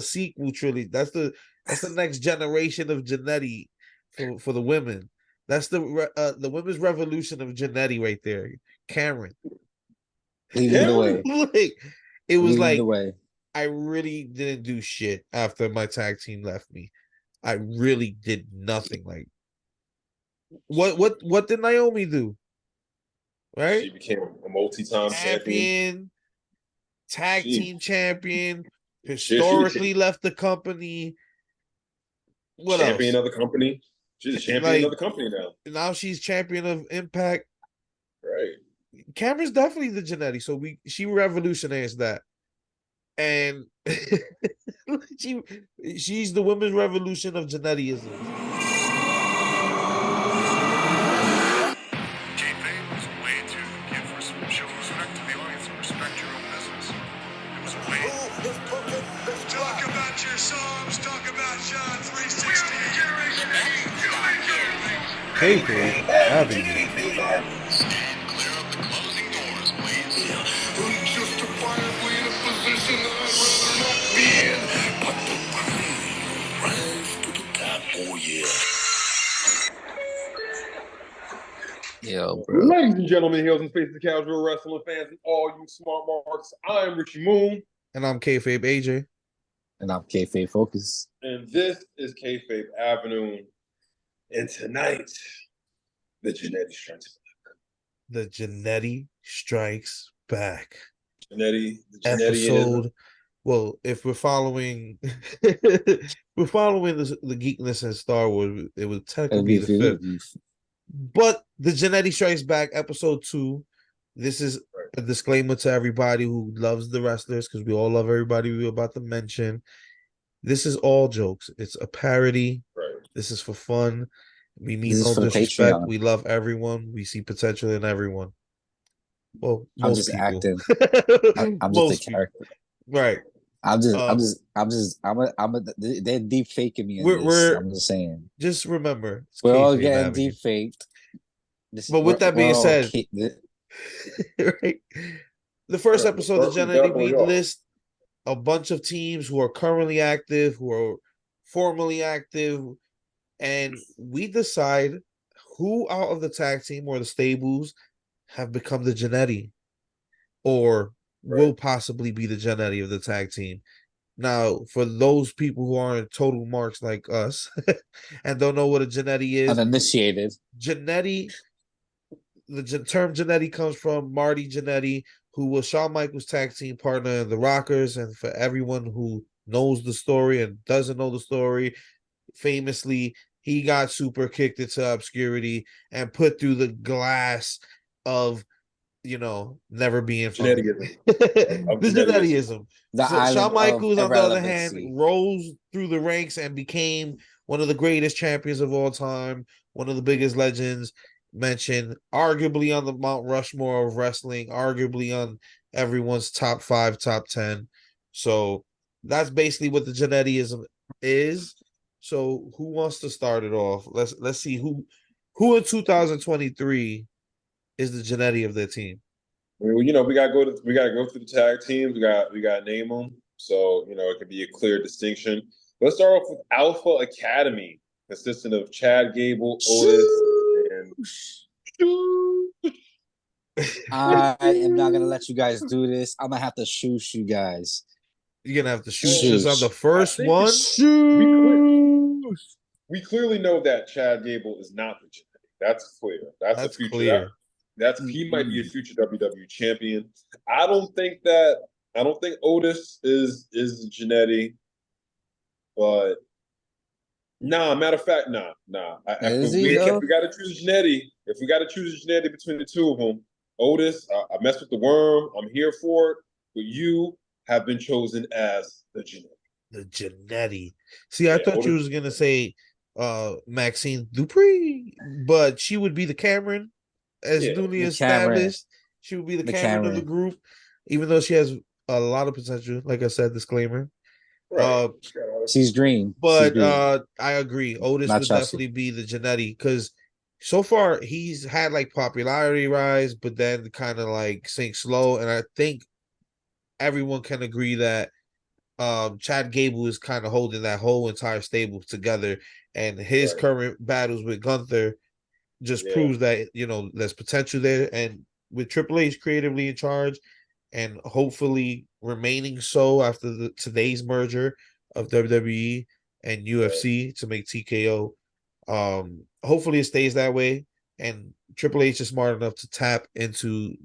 sequel trilogy. That's the next generation of Jannetty for the women. That's the women's revolution of Jannetty right there. Cameron. Leading the Cameron, way. Like it was Leading the like way. I really didn't do shit after my tag team left me. I really did nothing. Like what did Naomi do? Right? she became a multi-time champion. Champion, tag She team champion, she historically left the company. What champion else? of the company. She's a champion of Like the company now. now she's champion of Impact. Right. Cameron's definitely the Jannetty, so she revolutionized that. And she she's the women's revolution of Jannettyism. Kayfabe was a way to show respect to the audience and respect your own business. It was a way. Talk about your songs. Talk about John 360. Kayfabe Avenue. Stand clear of the closing doors, please. Unjustifiably in a position that I'd rather not be in. But the cream rise to the top. Oh yeah. Yo, bro. Ladies and gentlemen, heels and faces of casual wrestling fans, and all you smart marks. I'm Richie Moon, And I'm Kayfabe AJ. And I'm Kayfabe Focus. and this is Kayfabe Avenue. And tonight, the Jannetty strikes back. The Jannetty strikes back. The Episode. Well, if we're following, we're following the geekness in Star Wars, it would technically be the fifth. But the Jannetty Strikes Back, episode 2. This is a disclaimer to everybody who loves the wrestlers, because we all love everybody we're about to mention. This is all jokes. It's a parody. Right. This is for fun. We mean This no is for disrespect. Patreon. We love everyone. We see potential in everyone. Well, I'm most just people. acting. I'm Most just a character. people. Right. They're deep faking me in We're- this. I'm just saying. Just remember, it's We're all Kayfabe getting Avenue. deep faked. But with that being said, right? The first Right, episode of we Jannetty, definitely we are. list a bunch of teams who are currently active, who are formerly active, and we decide who out of the tag team or the stables have become the Jannetty, or will possibly be the Jannetty of the tag team. Now, for those people who aren't total marks like us and don't know what a Jannetty is, Uninitiated. Jannetty, the term Jannetty comes from Marty Jannetty, who was Shawn Michaels' tag team partner in the Rockers. And for everyone who knows the story and doesn't know the story, famously, he got super kicked into obscurity and put through the glass of, never being from Jannettyism. the Jannettyism. The So island Shawn Michaels, of on the other hand, irrelevancy. rose through the ranks and became one of the greatest champions of all time, one of the biggest legends, mentioned arguably on the Mount Rushmore of wrestling, arguably on everyone's top 5, top 10. So that's basically what the Jannettyism is. So who wants to start it off? Let's see who in 2023 is the Jannetty of their team. Well, we gotta go through the tag teams. We got to name them, so it can be a clear distinction. Let's start off with Alpha Academy, consisting of Chad Gable, Otis, and I am not gonna let you guys do this. I'm gonna have to shoosh you guys. You're gonna have to shoot us on the first one. We clearly know that Chad Gable is not the Jannetty. That's clear. That's the future. Clear. He might be a future WWE champion. I don't think Otis is Jannetty, but matter of fact, nah. If we got to choose Jannetty between the two of them, Otis, I mess with the worm. I'm here for it, but you have been chosen as the Jannetty. The Jannetty. See, I thought Otis, you was gonna say Maxine Dupree, but she would be the Cameron. As newly established, she would be the Cameron of the group, even though she has a lot of potential. Like I said, disclaimer. Right. She's green. But I agree. Otis would definitely be the Jannetty, because so far he's had like popularity rise, but then kind of like sink slow. And I think everyone can agree that Chad Gable is kind of holding that whole entire stable together, and his current battles with Gunther just proves that there's potential there. And with Triple H creatively in charge, and hopefully remaining so after today's merger of WWE and UFC to make TKO, hopefully it stays that way. And Triple H is smart enough to tap into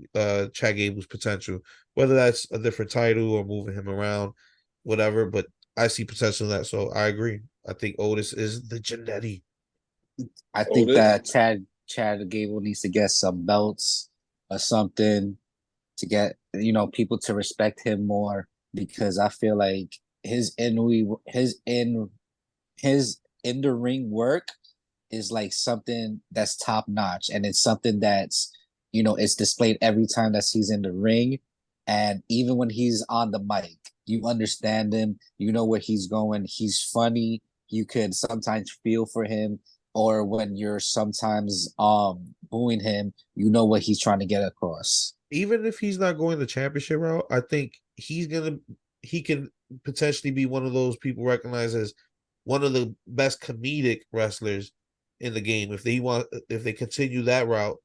Chad Gable's potential, whether that's a different title or moving him around, whatever. But I see potential in that, so I agree. I think Otis is the Jannetty. I think that Chad Gable needs to get some belts or something to get people to respect him more, because I feel like his in the ring work is like something that's top notch, and it's something that's it's displayed every time that he's in the ring, and even when he's on the mic, you understand him, you know where he's going. He's funny. You could sometimes feel for him, or when you're sometimes booing him, you know what he's trying to get across. Even if he's not going the championship route, I think he can potentially be one of those people recognized as one of the best comedic wrestlers in the game if they continue that route,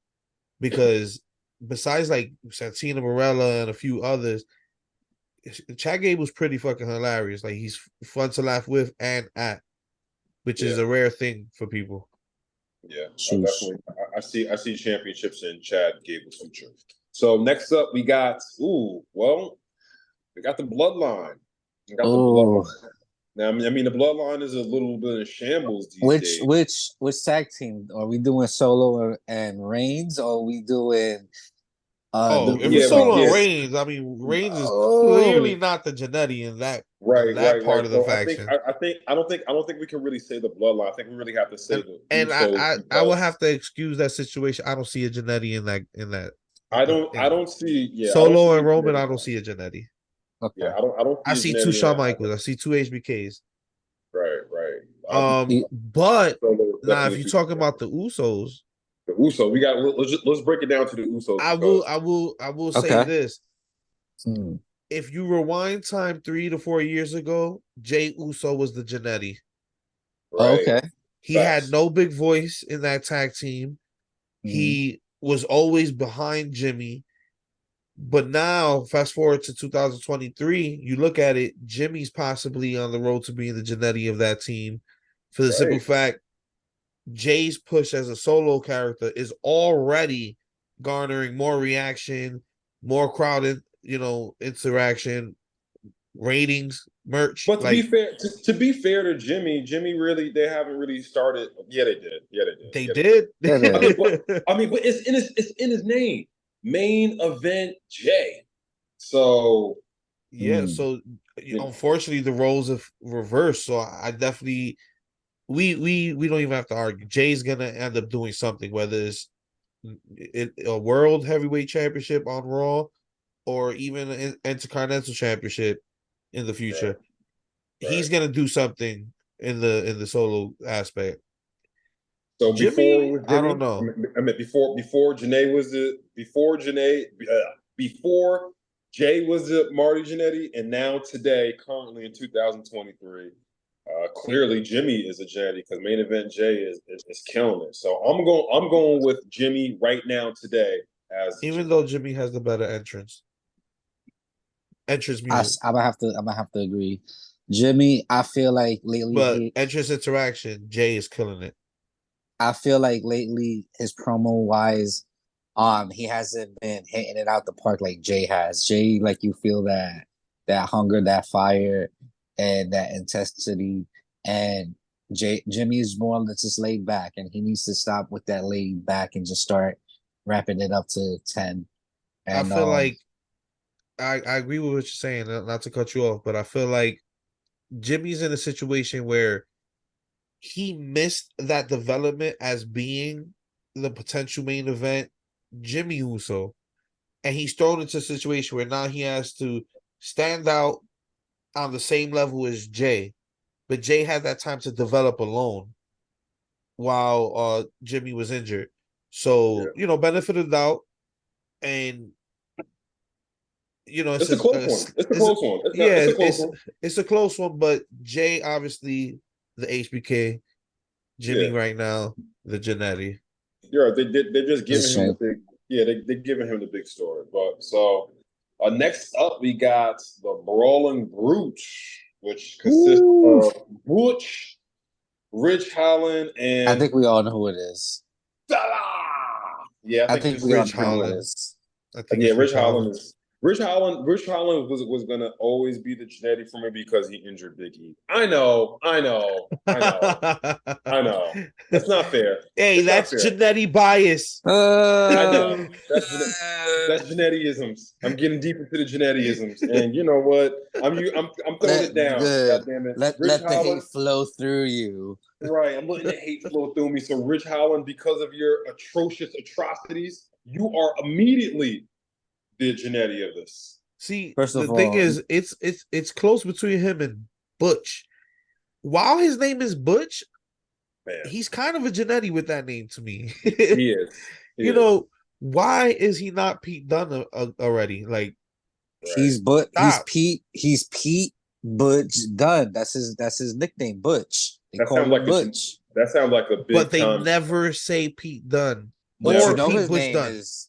because besides like Santina Marella and a few others, Chad Gable's pretty fucking hilarious. Like, he's fun to laugh with and at, which is a rare thing for people. Yeah, I see championships in Chad Gable's future. So next up, we got the Bloodline. Now, I mean, the Bloodline is a little bit in shambles these days. Which tag team are we doing? Solo and Reigns, or are we doing? If it's Solo and Reigns, I mean, Reigns is clearly not the Jannetty in that part of the faction. I don't think we can really say the Bloodline. I think we really have to say I will have to excuse that situation. I don't see a Jannetty in that. I don't see Solo and Roman. I don't see a Jannetty. Okay. Yeah, I don't. I see two Shawn Michaels. I see two HBKs. Right. But now if you're talking about the Usos, we got. Let's break it down to the Usos. I will say this. If you rewind time 3 to 4 years ago, Jey Uso was the Jannetty. Right. Okay. He had no big voice in that tag team. He was always behind Jimmy. But now, fast forward to 2023, you look at it, Jimmy's possibly on the road to being the Jannetty of that team, for the simple fact Jay's push as a solo character is already garnering more reaction, more crowded, interaction, ratings, merch. But to be fair to Jimmy really, they haven't really started. Yeah, they did. They did. I mean, but it's in his name. Main event Jay. So so unfortunately the roles have reversed. So I definitely we don't even have to argue. Jay's gonna end up doing something, whether it's a world heavyweight championship on Raw or even an Intercontinental Championship in the future. Right. He's gonna do something in the solo aspect. So Jimmy, I don't know. I mean, before Jay was the Marty Jannetty, and now today, currently in 2023, clearly Jimmy is a Jannetty, because main event Jay is killing it. So I'm going with Jimmy right now today, even though Jimmy has the better entrance music. I'm gonna have to agree. Jimmy, I feel like lately, but entrance interaction, Jay is killing it. I feel like lately, his promo wise, he hasn't been hitting it out the park like Jay has. Jay, like, you feel that hunger, that fire, and that intensity. And Jimmy is more or less just laid back, and he needs to stop with that laid back and just start wrapping it up to 10. And I feel like I agree with what you're saying, not to cut you off, but I feel like Jimmy's in a situation where he missed that development as being the potential main event Jimmy Uso, and he's thrown into a situation where now he has to stand out on the same level as Jay, but Jay had that time to develop alone while Jimmy was injured. So benefit of the doubt, and you know, It's a close one. It's a close one. It's a close one. It's a close one, but Jay obviously the HBK, Jimmy right now the Jannetty. You're right. They're just giving him the true. big. Yeah, they're giving him the big story. But so next up, we got the Brawling Brute, which consists of Butch, Ridge Holland, and I think we all know who it is. Yeah, I think it's we all Ridge know who it Holland. is. I think Yeah, it's Ridge Holland is Ridge Holland was gonna always be the Jannetty for me because he injured Big E. I know. That's not fair. Hey, It's not that's fair. Jannetty bias. I know. That's Jannettyisms. I'm getting deep into the Jannettyisms, and you know what? I'm throwing it down. Good. God damn it, Let Ridge the hate Holland. flow through you. Right, I'm letting the hate flow through me. So, Ridge Holland, because of your atrocious atrocities, you are immediately the Jannetty of this. See, First the of thing all, is, it's close between him and Butch. While his name is Butch, Man, he's kind of a Jannetty with that name to me. he is. You know, why is he not Pete Dunne already? Like, he's stop. Pete Butch Dunn. That's his nickname, Butch. They That call sounds him like Butch. that sounds like a big But they time. never say Pete Dunne But or you know Pete his Butch name Dunne. is.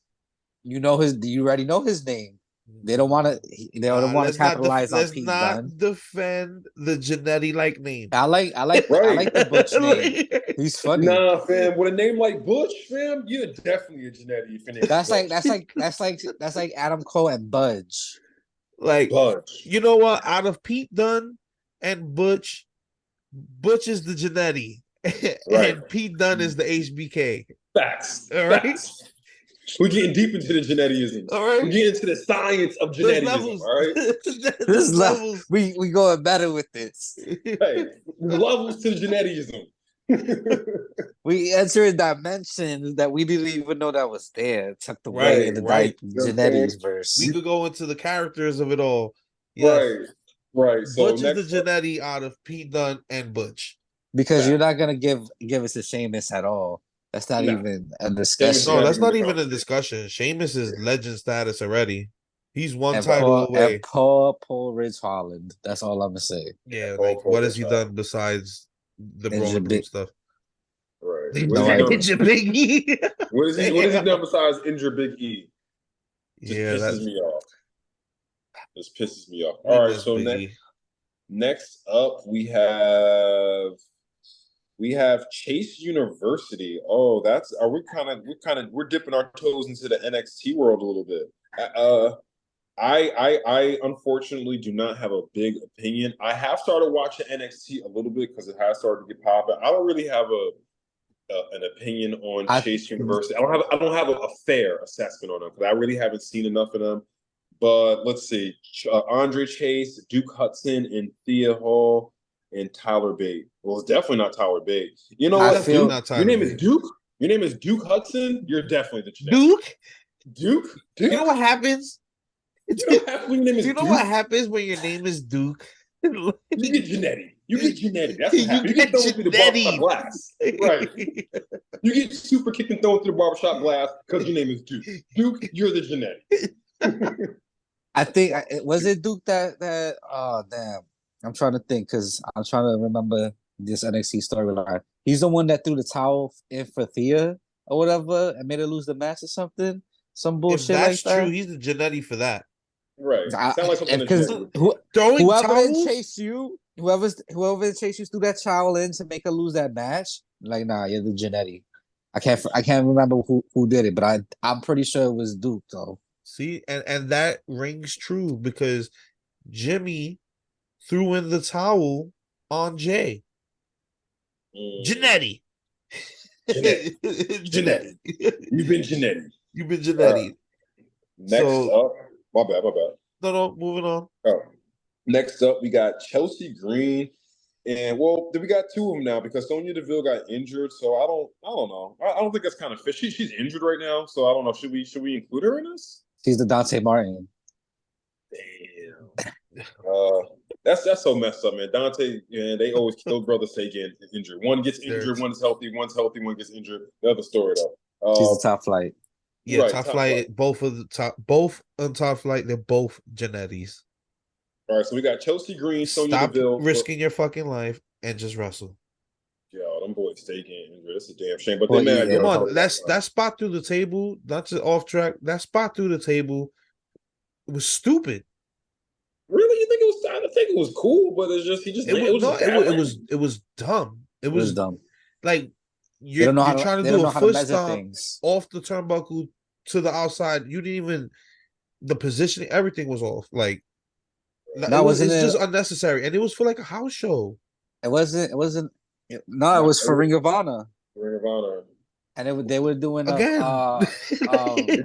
You already know his name. They don't want to. They don't want to Let's not capitalize on let's Pete not Dunne. defend the Jannetty like name. I like Right. the Butch name. He's funny. Nah, fam. With a name like Butch, fam, you're definitely a Jannetty. If your name That's Butch. that's like Adam Cole and Budge. Like, Butch. you know what? Out of Pete Dunne and Butch is the Jannetty, Right. and Pete Dunne is the HBK. Facts. All right. Facts. We're getting deep into the Jannettyisms. All right. We're getting into the science of There's Jannettyism. levels. All right. There's levels. We going better with this. Hey, there's levels to the Jannettyism. We entered dimensions that we didn't even know that was there, tucked away Right, in the right. Jannetty's verse. We could go into the characters of it all. Yes. Right. So Butch is the Jannetty out of Pete Dunne and Butch. Because you're not gonna give us a Sheamus at all. That's not even a discussion. No, that's not even a discussion. Sheamus is legend status already. He's one and title away. And Paul Ridge Holland. That's all I'm gonna say. Yeah, like what has he done besides the Brawling Brute stuff? Right. Injure Big E. What has he done besides injure Big E? Just pisses me off. This pisses me off. All right, so next up we have Chase University. Oh, we're dipping our toes into the NXT world a little bit. I unfortunately do not have a big opinion. I have started watching NXT a little bit because it has started to get popular. I don't really have an opinion on Chase University. I don't have a fair assessment on them because I really haven't seen enough of them. But let's see, Andre Chase, Duke Hudson, and Thea Hall, and Tyler Bate. Well, it's definitely not Tyler Bate. You know what? Your name is Duke. Your name is Duke Hudson. You're definitely the Jannetty. Duke. You know what happens? You know what happens when your name is Duke? You get Jannetty. That's what happens. You get thrown through the barbershop glass. Right. You get super kicked and thrown through the barbershop glass because your name is Duke. Duke, you're the Jannetty. I think was it Duke that oh damn. I'm trying to think because I'm trying to remember this NXT storyline. He's the one that threw the towel in for Thea or whatever and made her lose the match or something. Some bullshit like that. That's true. He's the Jannetty for that. Right. Sound like something whoever chased you, whoever chased you threw that towel in to make her lose that match. Like, nah, you're the Jannetty. I can't remember who did it, but I'm pretty sure it was Duke though. See, and that rings true because Jimmy threw in the towel on Jay. Jannetty. Jannetty. You've been Jannetty. Next up, my bad. No, moving on. Oh, next up we got Chelsea Green, and we got two of them now because Sonya Deville got injured. So I don't know. I don't think that's kind of fit. She's injured right now, so I don't know. Should we include her in this? She's the Dante Martin. Damn. That's so messed up, man. Dante, they always kill brothers say get injured. One gets injured, one's healthy, one gets injured. The other story though. She's the top flight. Yeah, Right, Top Top Flight. Flight. Both on Top Flight. They're both Jannetty's. All right, so we got Chelsea Green, Sonya Stop Deville. risking your fucking life and just wrestle. Yo, them boys stay getting injured. It's a damn shame, but Well, they mad yeah. Come young. on, that spot through the table. Not to off track. That spot through the table was stupid. Really, you think it was? I think it was cool, but it's just It it was was no. just bad It was dumb. It It was was dumb. like They don't know how you're to. trying to They don't do a know how to foot measure stomp things. off the turnbuckle to the outside. You didn't even the positioning. Everything was off. Like No, wasn't It's it? just unnecessary, and it was for like a house show. It wasn't. It wasn't. No, it was for Ring of Honor, Ring of Honor. and they were doing a Again,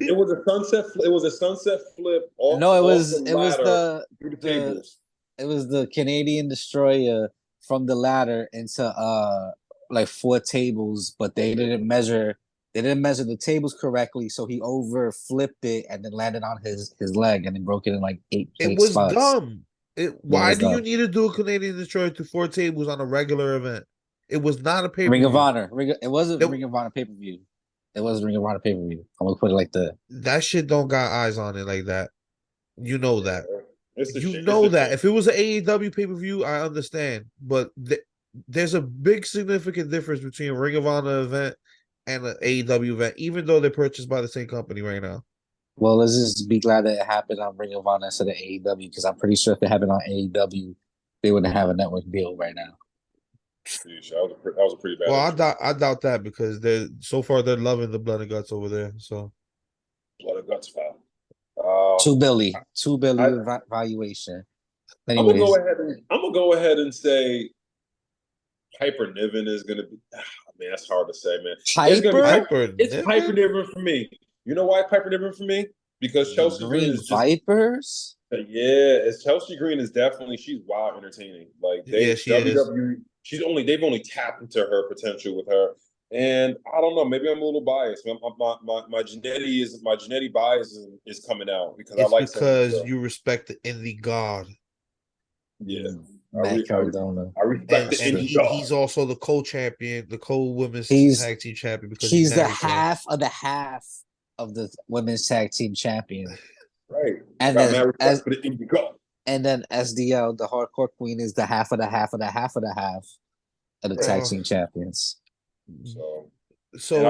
It was a sunset. It was a sunset flip no, off the it was ladder through the the tables. it was the Canadian Destroyer from the ladder into like 4 tables, but they didn't measure the tables correctly, so he over flipped it and then landed on his leg and then broke it in like eight it eight was spots. dumb. Yeah, it Why was do you dumb. need to do a Canadian Destroyer to 4 tables on a regular event? It was not a pay per Ring of view. Honor. It wasn't Ring of Honor pay-per-view. It was Ring of Honor pay-per-view. I'm gonna put it like that. That shit don't got eyes on it like that. You know that. It's a You shame. know that. If it was an AEW pay per view, I understand, but there's a big significant difference between a Ring of Honor event and an AEW event, even though they're purchased by the same company right now. Well, let's just be glad that it happened on Ring of Honor instead of AEW, because I'm pretty sure if it happened on AEW, they wouldn't have a network deal right now. Sheesh, that was a pretty bad. Well, injury. I doubt that because they're so far they're loving the blood and guts over there. So Blood and guts foul. $2 billion valuation. I'm gonna Anyways, go ahead and say Piper Niven is gonna be. Man, that's hard to say, man. It's gonna be Piper, It's Piper Niven for me. You know why Piper Niven for me? Because the Chelsea Green Green is just Vipers. yeah. It's Chelsea Green is definitely she's wild entertaining. Like Yeah, she is. WWE. They've only tapped into her potential with her. And I don't know, maybe I'm a little biased. My Jannetty bias is coming out because I It's like Sonya because Deville. you respect the indie god. Yeah. Matt Cardona. I respect the And indie god. he's also the co-champion, the co-women's He's- tag team champion because He's the married to her. half of the women's tag team champion. Right. And Got then mad respect for the indie god. and then SDL, the hardcore queen, is the half of the half of the half of the half of the tag team champions. So and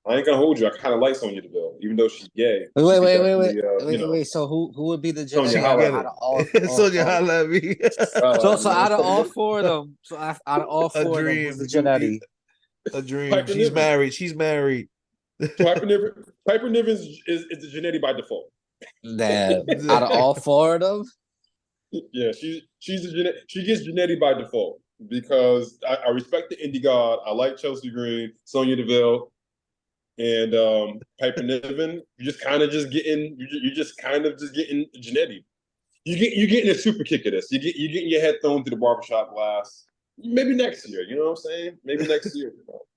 I ain't gonna hold you. I kind of like Sonya Deville, even though she's gay. Wait. So who would be the Sonya, Jannetty holla out of all? Sonya, holla at me. So out of all four of them, out of all four of them, who's the Jannetty? A dream. Piper She's Niven. married. She's married. Piper Niven is the Jannetty by default. Damn. Out of all four of them? Yeah, she gets Jannetty by default because I respect the indie god. I like Chelsea Green, Sonya Deville, and Piper Niven. You're just kind of just getting Jannetty. You're getting a super kick of this. You're getting your head thrown through the barbershop glass. Maybe next year, you know what I'm saying? Maybe next year,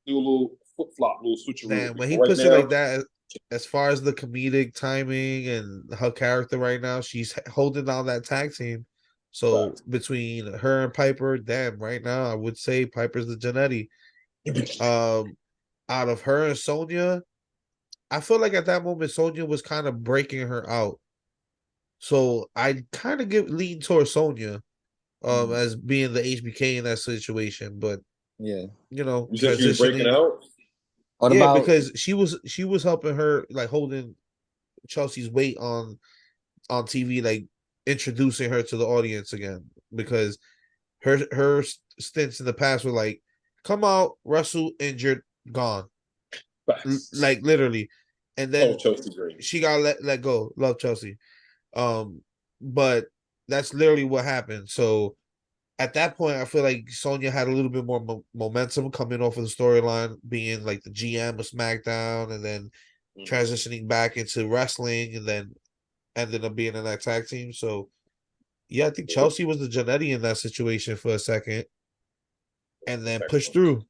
do a little flip flop, little switcheroo. Damn, when he puts it like that, as far as the comedic timing and her character right now, she's holding down that tag team. So between her and Piper, damn, right now I would say Piper's the Jannetty. Out of her and Sonya, I feel like at that moment Sonya was kind of breaking her out. So I kind of lean towards Sonya as being the HBK in that situation. But yeah, you know, you said she was breaking out. Because she was helping her, like holding Chelsea's weight on TV, like introducing her to the audience again, because her stints in the past were like, come out, wrestle, injured, gone, like literally, and then she got let go. Love Chelsea, but that's literally what happened. So at that point, I feel like Sonya had a little bit more momentum coming off of the storyline, being like the GM of SmackDown, and then transitioning back into wrestling, and then ended up being in that tag team. So, yeah, I think Chelsea was the Jannetty in that situation for a second, and then pushed through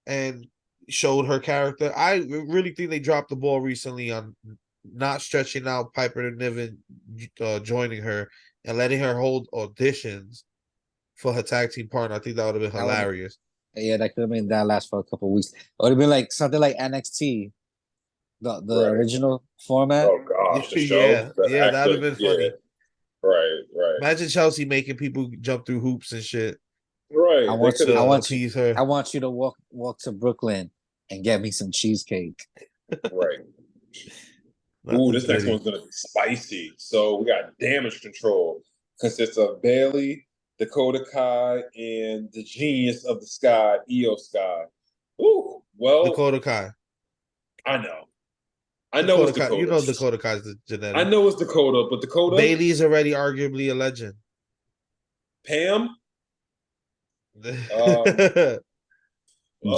and showed her character. I really think they dropped the ball recently on not stretching out Piper Niven joining her and letting her hold auditions for her tag team partner. I think that would have been hilarious. Yeah, that could have been that last for a couple of weeks. It would have been like something like NXT, The Right. original format. Oh gosh, the show, Yeah, the yeah, that'd have actual, been yeah, funny. right. Imagine Chelsea making people jump through hoops and shit I Right. They want could you. I have. to want you. appease her. I want you to walk to Brooklyn and get me some cheesecake. Right. Not Ooh, the this next Jannetty. one's gonna be spicy. So we got Damage Control. Consists of Bailey, Dakota Kai, and the genius of the sky, Io Sky. Ooh, well, Dakota Kai. I know. I know Dakota it's Kai. You Dakota. know Dakota Kai's the I Jannetty. know it's Dakota, but Dakota, Bailey's already arguably a legend. Pam, um,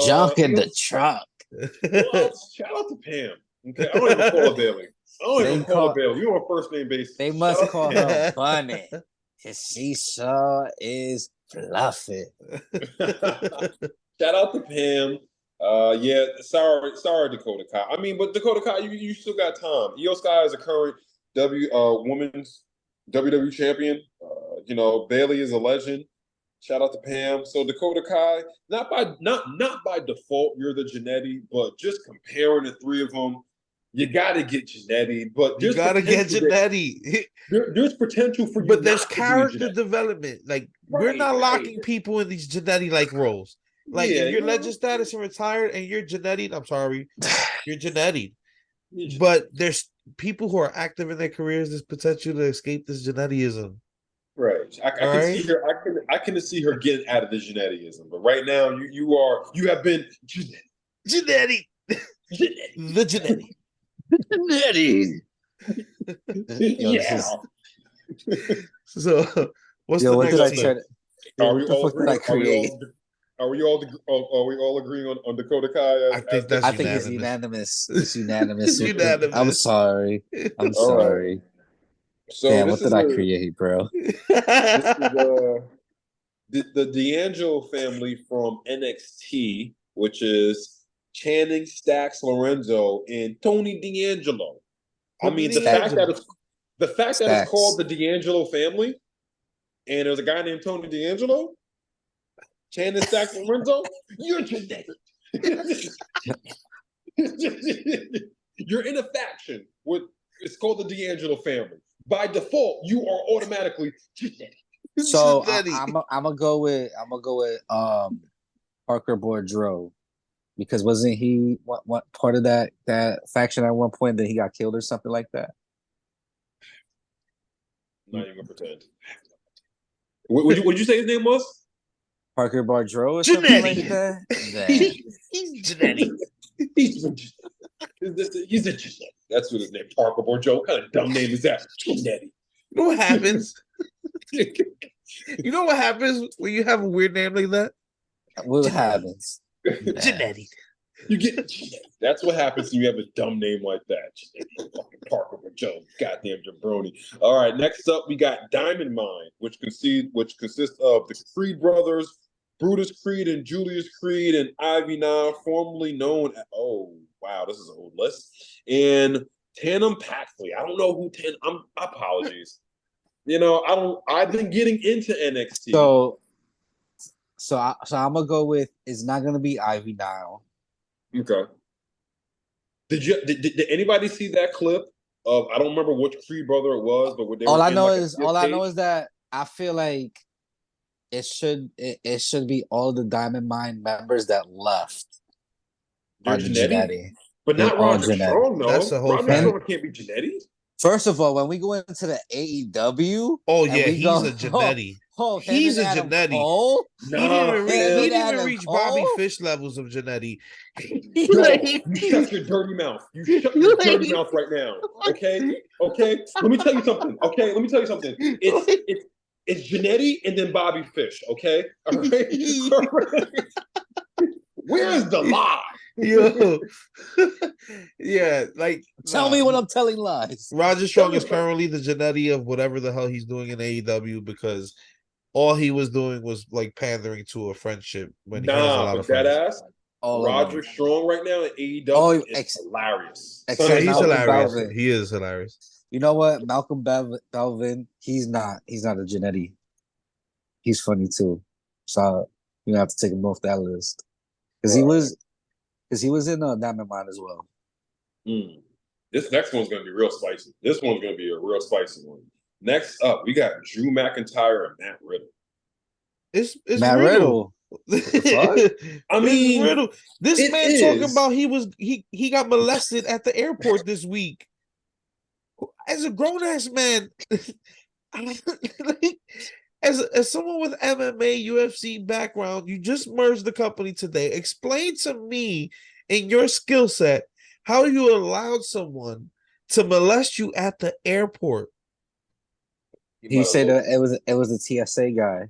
Junk in Io. the trunk. What? Shout out to Pam. Okay, I don't even call her Bailey. I don't even They call her call. Bailey. You're on first name basis. They Shout must out to call Pam. her Bunny. Cause she sure is fluffy. Shout out to Pam. Yeah, sorry, Dakota Kai. I mean, but Dakota Kai, you still got time. Io Sky is a current women's WWE champion. Bailey is a legend. Shout out to Pam. So Dakota Kai, not by default, you're the Jannetty, but just comparing the three of them, you got to get Jannetty. But You there's gotta get potential Jannetty. there's potential for you But there's not to be a character Jannetty. development. Like we're not Right. locking people in these Jannetty like roles. Like Yeah, if you're legend status and retired and you're Jannetty, I'm sorry, you're Jannetty. But there's people who are active in their careers. There's potential to escape this Jannettyism. right. I All can right? see her. I can see her getting out of the Jannettyism. But right now, you have been Jannetty, the Jannetty. Nettie. Yeah. So what's Yo, the what did next I team? try to? Are Yo, we what the all fuck did I agreeing? create? Are we all agreeing on Dakota Kai I think that's I think it's unanimous. unanimous. It's unanimous. It's unanimous. I'm sorry. I'm All right. sorry. So Damn, this what is did I create, bro? the D'Angelo family from NXT, which is Channing, Stacks, Lorenzo, and Tony D'Angelo. I mean, the fact that it's Stacks. called the D'Angelo family, and there's a guy named Tony D'Angelo, Channing, Stacks, Lorenzo, you're genetic. You're in a faction with it's called the D'Angelo family. By default, you are automatically genetic. So Jannetty. I'm gonna go with Parker Boudreaux because wasn't he what part of that faction at one point that he got killed or something like that? I'm not even gonna pretend. What'd you say his name was? Parker Boudreaux or something like that. Damn. He's Jannetty. He's a genetic. That's what his name. Parker Boudreaux. What kind of dumb name is that? Genetic. You know what happens? You know what happens when you have a weird name like that? What happens? Jannetty. You get genetic. That's what happens when you have a dumb name like that. Genetic. Fucking Parker Boudreaux. Goddamn jabroni. All right. Next up, we got Diamond Mine, which consists of the Creed brothers, Brutus Creed and Julius Creed, and Ivy Nile, formerly known as, oh, wow, this is an old list, and Tatum Paxley. I don't know who apologies. I've been getting into NXT. So I'm gonna go with it's not gonna be Ivy Nile. Okay. Did anybody see that clip of, I don't remember which Creed brother it was, but when they All were I in know like is that I feel like it should be all the Diamond Mine members that left. They're are the Jannetty? But They're not all Roger Jannetty. Strong, though. That's the whole Roger fact. Strong can't be Jannetty. First of all, when we go into the AEW, Oh and yeah, we he's go, a Jannetty. him He's a and Adam Jannetty. Cole, He didn't Fam. even reach Bobby Fish levels of Jannetty. Yo, you shut your dirty mouth. You shut your dirty mouth right now. Okay? Okay? Let me tell you something. Okay? Let me tell you something. It's Jannetty and then Bobby Fish, okay? All right? Where is the lie? Yo. Yeah, like Tell me when I'm telling lies. Roger Strong is currently the Jannetty of whatever the hell he's doing in AEW because all he was doing was like pandering to a friendship when he has a lot of that friends. ass. Roger Strong right now in AEW is hilarious. Except He's Malcolm hilarious. Belvin. He is hilarious. You know what? Malcolm Belvin, he's not a Jannetty. He's funny too. So you have to take him off that list. Because he was in Diamond Mine as well. This next one's gonna be real spicy. This one's gonna be a real spicy one. Next up, we got Drew McIntyre and Matt Riddle. It's Matt Riddle. I mean, It's Riddle. This it man is. talking about he got molested at the airport this week. As a grown ass man, as someone with MMA, UFC background, you just merged the company today. Explain to me in your skill set how you allowed someone to molest you at the airport. He said it was a TSA guy.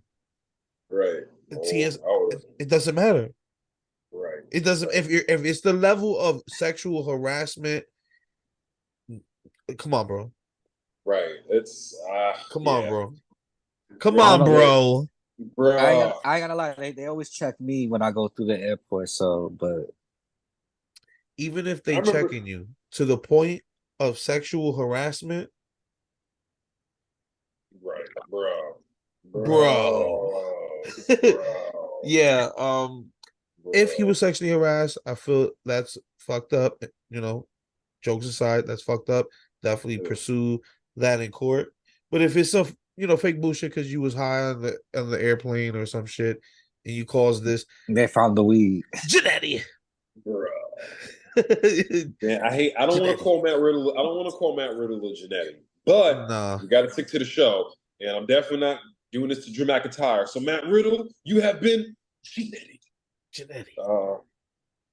Right. It doesn't matter. Right. It doesn't if it's the level of sexual harassment. Come on, bro. Right. It's Come on, bro. I On, don't know, bro. Bro. I ain't gonna lie. They always check me when I go through the airport. So, but Even if they checking you to the point of sexual harassment, right, bro. Yeah. If he Bro. was sexually harassed, I feel that's fucked up. Jokes aside, that's fucked up. Definitely pursue that in court. But if it's some fake bullshit because you was high on the airplane or some shit and you caused this, they found the weed. Jannetty. Bro. Man, I don't want to call Matt Riddle. I don't want to call Matt Riddle a Jannetty, but we got to stick to the show. And I'm definitely not doing this to Drew McIntyre. So Matt Riddle, you have been Jannetty.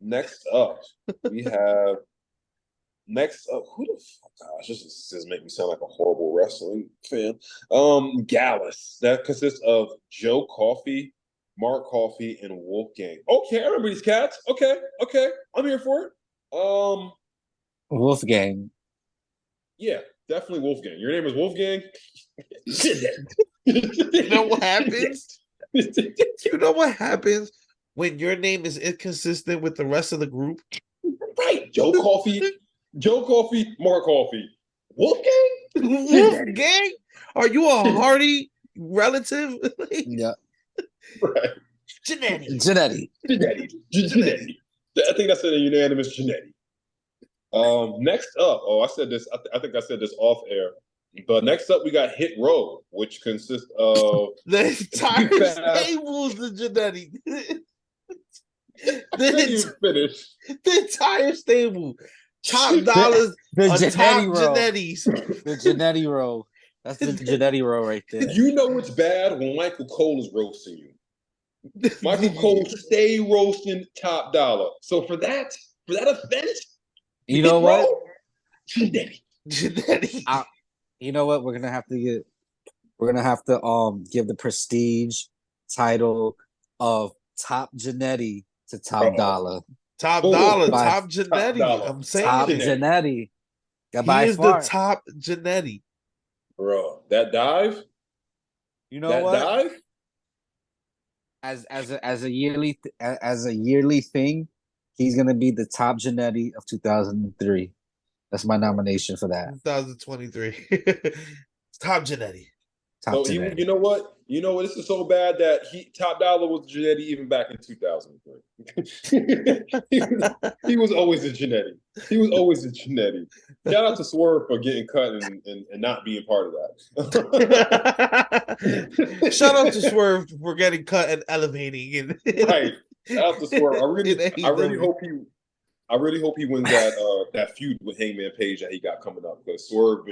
Next up, we have. Next up, who the fuck? Gosh, this is make me sound like a horrible wrestling fan. Gallus. That consists of Joe Coffey, Mark Coffey, and Wolfgang. Okay, I remember these cats. Okay, I'm here for it. Wolfgang. Yeah, definitely Wolfgang. Your name is Wolfgang. You know what happens? You know what happens when your name is inconsistent with the rest of the group? Right, Joe Coffey, Mark Coffey, Wolfgang. Wolfgang? Are you a Hardy relative? Yeah. Right. Jannetty. I think I said a unanimous Jannetty. Next up, I said this. I think I said this off air. But next up, we got Hit Row, which consists of the entire stable's the Jannetty. The entire stable. Top dollars. The Jannetty row. Jannetties. The Jannetty row. That's the Jannetty row right there. You know it's bad when Michael Cole is roasting you. Michael Cole stay roasting Top Dollar. So for that offense, you know what? Jannetty. You know what? We're gonna have to give the prestige title of Top Jannetty to Top Dollar. Top Jannetty. I'm saying Top Jannetty. He is the top Jannetty. Bro, that dive. You know what? Dive. As a yearly thing, he's gonna be the top Jannetty of 2003. That's my nomination for that. 2023. Top Jannetty. You know what? This is so bad that Top Dollar was Jannetty even back in 2003. he was always a Jannetty. Shout out to Swerve for getting cut and not being part of that. Shout out to Swerve for getting cut and elevating. Right. Shout out to Swerve. I really hope he wins that feud with Hangman Page that he got coming up, because Swerve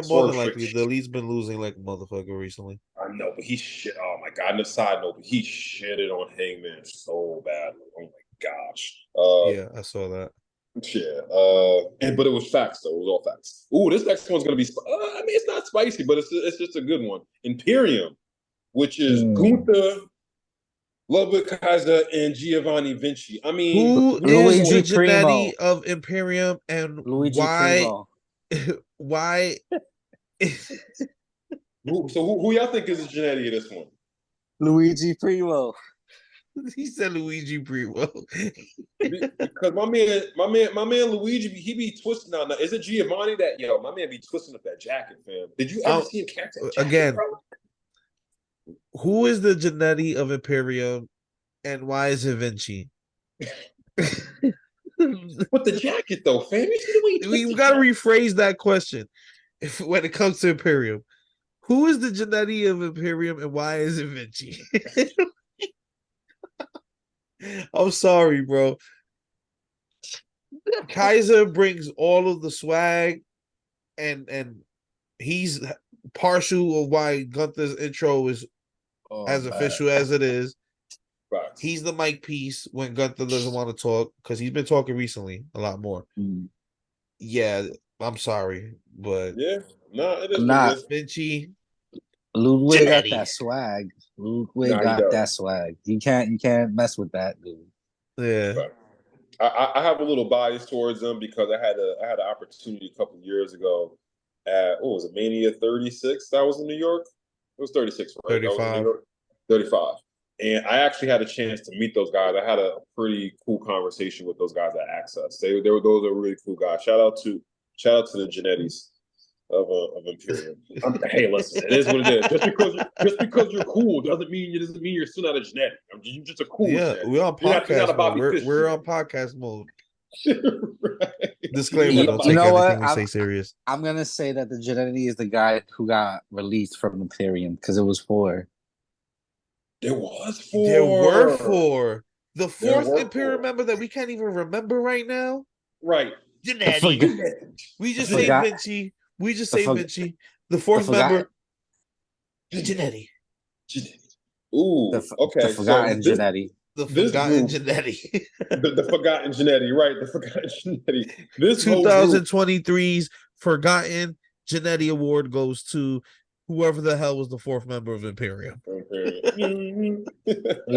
more than likely the Elite's been losing like a motherfucker recently. I know, but he shit. Oh my god! On the side note, but he shitted on Hangman so badly. Oh my gosh. Yeah, I saw that. Yeah. But it was facts though. It was all facts. Ooh, this next one's gonna be. It's not spicy, but it's just a good one. Imperium, which is Gunther, Ludwig Kaiser, and Giovanni Vinci. I mean, who is the Jannetty of Imperium, and Luigi why? Primo. Why? Who y'all think is the Jannetty of this one? Luigi Primo. He said Luigi Primo. Because my man Luigi, he be twisting out. Now, is it Giovanni that my man be twisting up that jacket, fam? Did you ever see him catch that jacket, again? bro? Who is the Jannetty of Imperium, and why is it Vinci? With the jacket though, fam. You see the way he We twisted got to jacket? rephrase that question. If when it comes to Imperium, who is the Jannetty of Imperium and why is it Vinci? I'm sorry, bro. Kaiser brings all of the swag, and he's partial of why Gunther's intro is as official as it is. Facts. He's the mic piece when Gunther doesn't want to talk because he's been talking recently a lot more. Yeah, I'm sorry, but Yeah, it is Nah. what it is. Vinci, Ludwig got Jannetty. that swag. Ludwig Nah, he got does. that swag. You can't mess with that, dude. Yeah. Facts. I have a little bias towards them because I had an opportunity a couple of years ago at what was it, Mania 36? That was in New York. It was 36, right? That was in New 35. York. 35. And I actually had a chance to meet those guys. I had a pretty cool conversation with those guys at Access. Those are really cool guys. Shout out to the Jannetties of Imperium. Hey, listen, it is what it is. Just because you're cool doesn't mean you're still not a Jannetty. You're just a cool Yeah, Jannetty. we're on You're not podcast a Bobby mode. Fish We're Jannetty. on podcast mode. Right. Disclaimer: don't You take know anything what? we say serious. I'm gonna say that the Jannetty is the guy who got released from Imperium because it was 4. There was 4. There were 4. The There 4th were Imperium 4. member that we can't even remember right now. Right. Jannetty. We just say forgot- Vinci. We just the say for- Vinci. The 4th forgot- member, Jannetty. Ooh, okay. The forgotten So Jannetty. The this forgotten group- Jannetty. the forgotten Jannetty, right? The forgotten Jannetty. This whole group, 2023's Forgotten Jannetty Award goes to whoever the hell was the 4th member of Imperium. We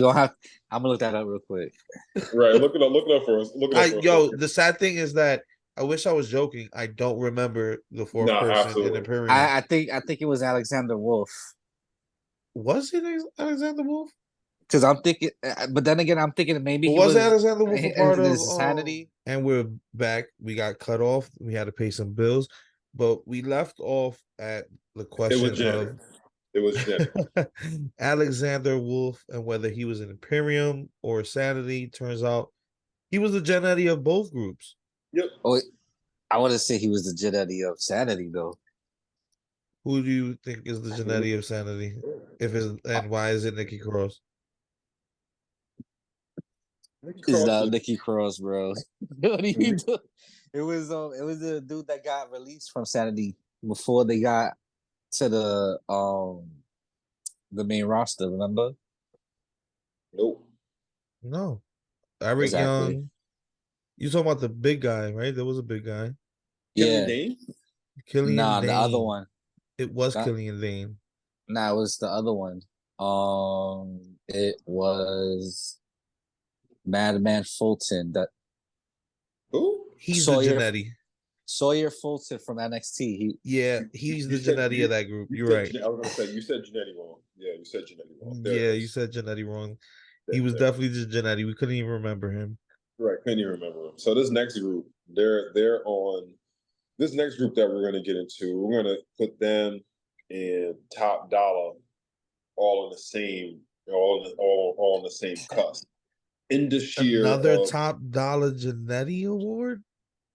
gonna have. I'm gonna look that up real quick. Right, look it up for us. Look it up for us. Yo, the sad thing is that I wish I was joking. I don't remember the 4th Nah, person absolutely. in Imperium. I think it was Alexander Wolf. Was it Alexander Wolf? Because I'm thinking, but then again, I'm thinking maybe But he was was Alexander Wolf a part of Insanity. And we're back. We got cut off. We had to pay some bills, but we left off at the question of It was Jannetty. Alexander Wolf and whether he was an Imperium or Sanity. Turns out he was the Jannetty of both groups. Yep. Oh, I want to say he was the Jannetty of Sanity, though. Who do you think is the Jannetty of Sanity? And why is it Nikki Cross? Is Nikki Cross, bro? What do you do? It was the dude that got released from Sanity before they got to the main roster. Remember? Nope. No, Eric Exactly. Young. You talking about the big guy, right? There was a big guy. Yeah. Killian Nah, Dane. the other one. It was That- Killian Dane. Nah, it was the other one. It was Madman Fulton. That Who? He's Sawyer- the Jannetty. Sawyer Fulton from NXT. He's the You said- Jannetty you- of that group. You You're said right. I was gonna say you said Jannetty wrong. Yeah, you said Jannetty wrong. There it Yeah, is. you said Jannetty wrong. There, He was there. definitely just Jannetty. We couldn't even remember him. Right, couldn't even remember him. So this next group, they're on this next group that we're gonna get into. We're gonna put them and Top Dollar all in the same, all in the same cusp. In this year, Another top dollar Jannetty award.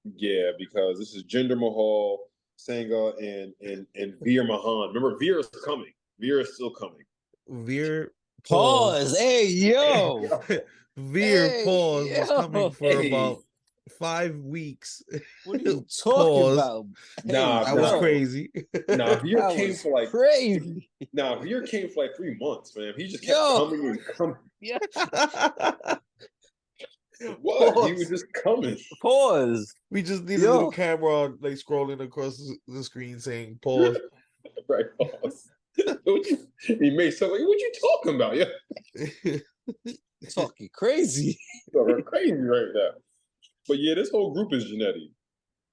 yeah, because this is Jinder Mahal, Sangha, and Veer Mahan. Remember, Veer is coming. Veer is still coming. Veer Pause. Hey, yo. Veer Hey, pause was coming for hey. about 5 weeks. What are you talking Pause. about? Nah, That was no. crazy. Nah, Veer That came was for like crazy. Veer came for like 3 months, man. He just kept Yo. coming and coming. Yeah. What? He Pause. was just coming. Pause. We just need a Yo. little camera like scrolling across the screen saying pause. Right. Pause. He made something. What you talking about? Yeah, Talking crazy. you're crazy right now. But yeah, this whole group is Jannetty.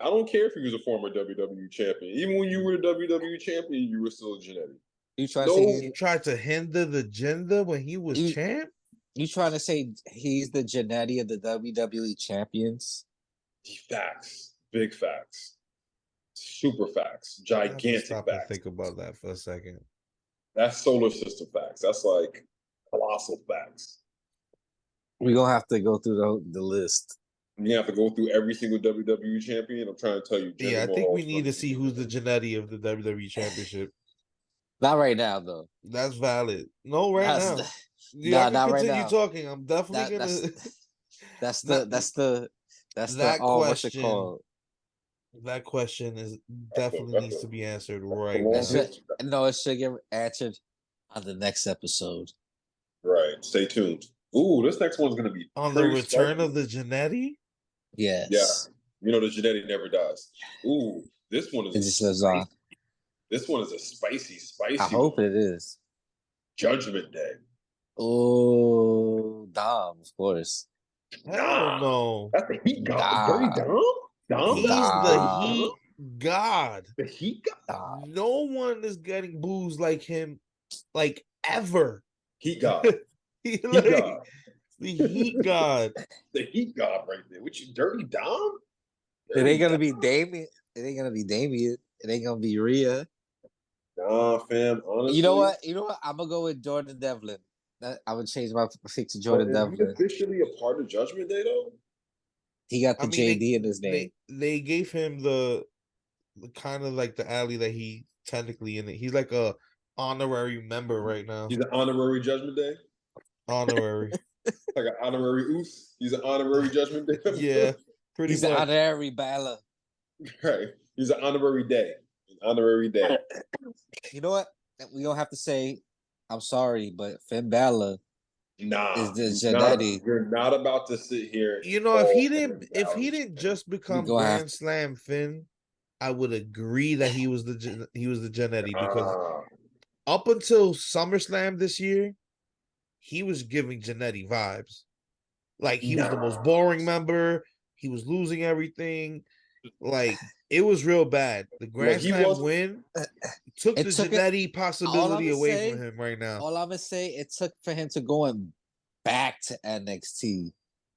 I don't care if he was a former WWE champion. Even when you were the WWE champion, you were still a Jannetty. You trying No. to He say tried to hinder the gender when he was You- champ. you trying to say he's the Jannetty of the WWE champions? Facts. Big facts. Super facts. I have to Gigantic stop and facts. think about that for a second. That's solar system facts. That's like colossal facts. We're gonna have to go through the list. You have to go through every single WWE champion. I'm trying to tell you, Jinder Yeah, I think Mahal we is need to gonna see be who's the Jannetty of the WWE Championship. Not right now, though. That's valid. No, right That's now. Y'all nah, can not right continue now. talking. I'm definitely That gonna that's not that's the that what's it question. called? That question is that's a, definitely that's needs a, to be answered that's a right long It now. should history. no, it should get answered on the next episode. Right. Stay tuned. Ooh, this next one's gonna be On the pretty return spicy. of the Jannetty? Yes. Yeah. You know the Jannetty never dies. Ooh, this one is It a just lives on. spicy. This one is a spicy I hope one. it is. Judgment Day. Oh, Dom, of course. Hell Nah, no. that's the Heat God. Dirty Dom. Dom. Dom. He's the Dom. Heat God. The Heat God. Dom. No one is getting booze like him, like ever. Heat God. He Heat God. the Heat God. The Heat God right there. Which you Dirty Dom? It ain't gonna Dom? be Damien. It ain't gonna be Damien. It ain't gonna be Rhea. Nah, fam. Honestly, You know what? You know what? I'm gonna go with Jordan Devlin. I would change my pick to but Jordan is he Devlin. officially a part of Judgment Day though? He got I the mean, JD in his name. they gave him the kind of like the alley that he technically in it. He's like a honorary member right now. He's an honorary Judgment Day. Honorary. Like an honorary Oos. He's an honorary Judgment Day. Yeah, pretty He's an much. honorary Balor. Right. He's an honorary day. An honorary day. You know what? We don't have to say I'm sorry, but Finn Balor Nah, is the Jannetty. you're not about to sit here. You know, if he didn't Balor. just become gonna have Grand Slam Finn, I would agree that he was the Jannetty because up until SummerSlam this year, he was giving Jannetty vibes. Like he was the most boring member. He was losing everything. Like it was real bad. The Grand he Slam was win took It the took it. Jannetty possibility I'ma away say- from him right now. All I'm gonna say, it took for him to going back to NXT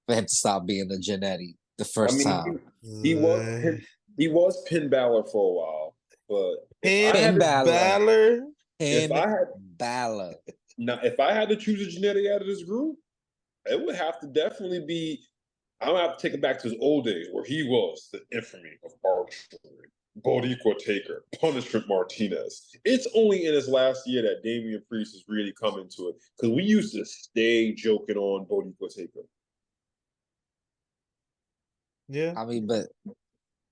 for him to stop being the Jannetty the first time. he was Pin Balor for a while, but Finn Balor. if I had Balor. now if I had to choose a Jannetty out of this group, it would have to definitely be. I'm gonna have to take it back to his old days where he was the infamy of archery, Boricua Taker, Punishment Martinez. It's only in his last year that Damian Priest has really come into it because we used to stay joking on Boricua Taker. Yeah. I mean, but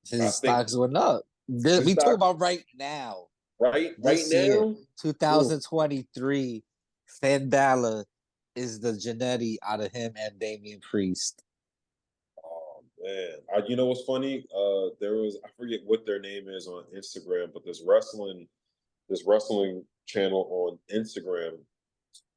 his I think- stocks went up. We stock- talk about right now. Right This now, year, 2023, Finn Balor is the Jannetty out of him and Damian Priest. oh man, you know what's funny? There was I forget what their name is on Instagram, but this wrestling channel on Instagram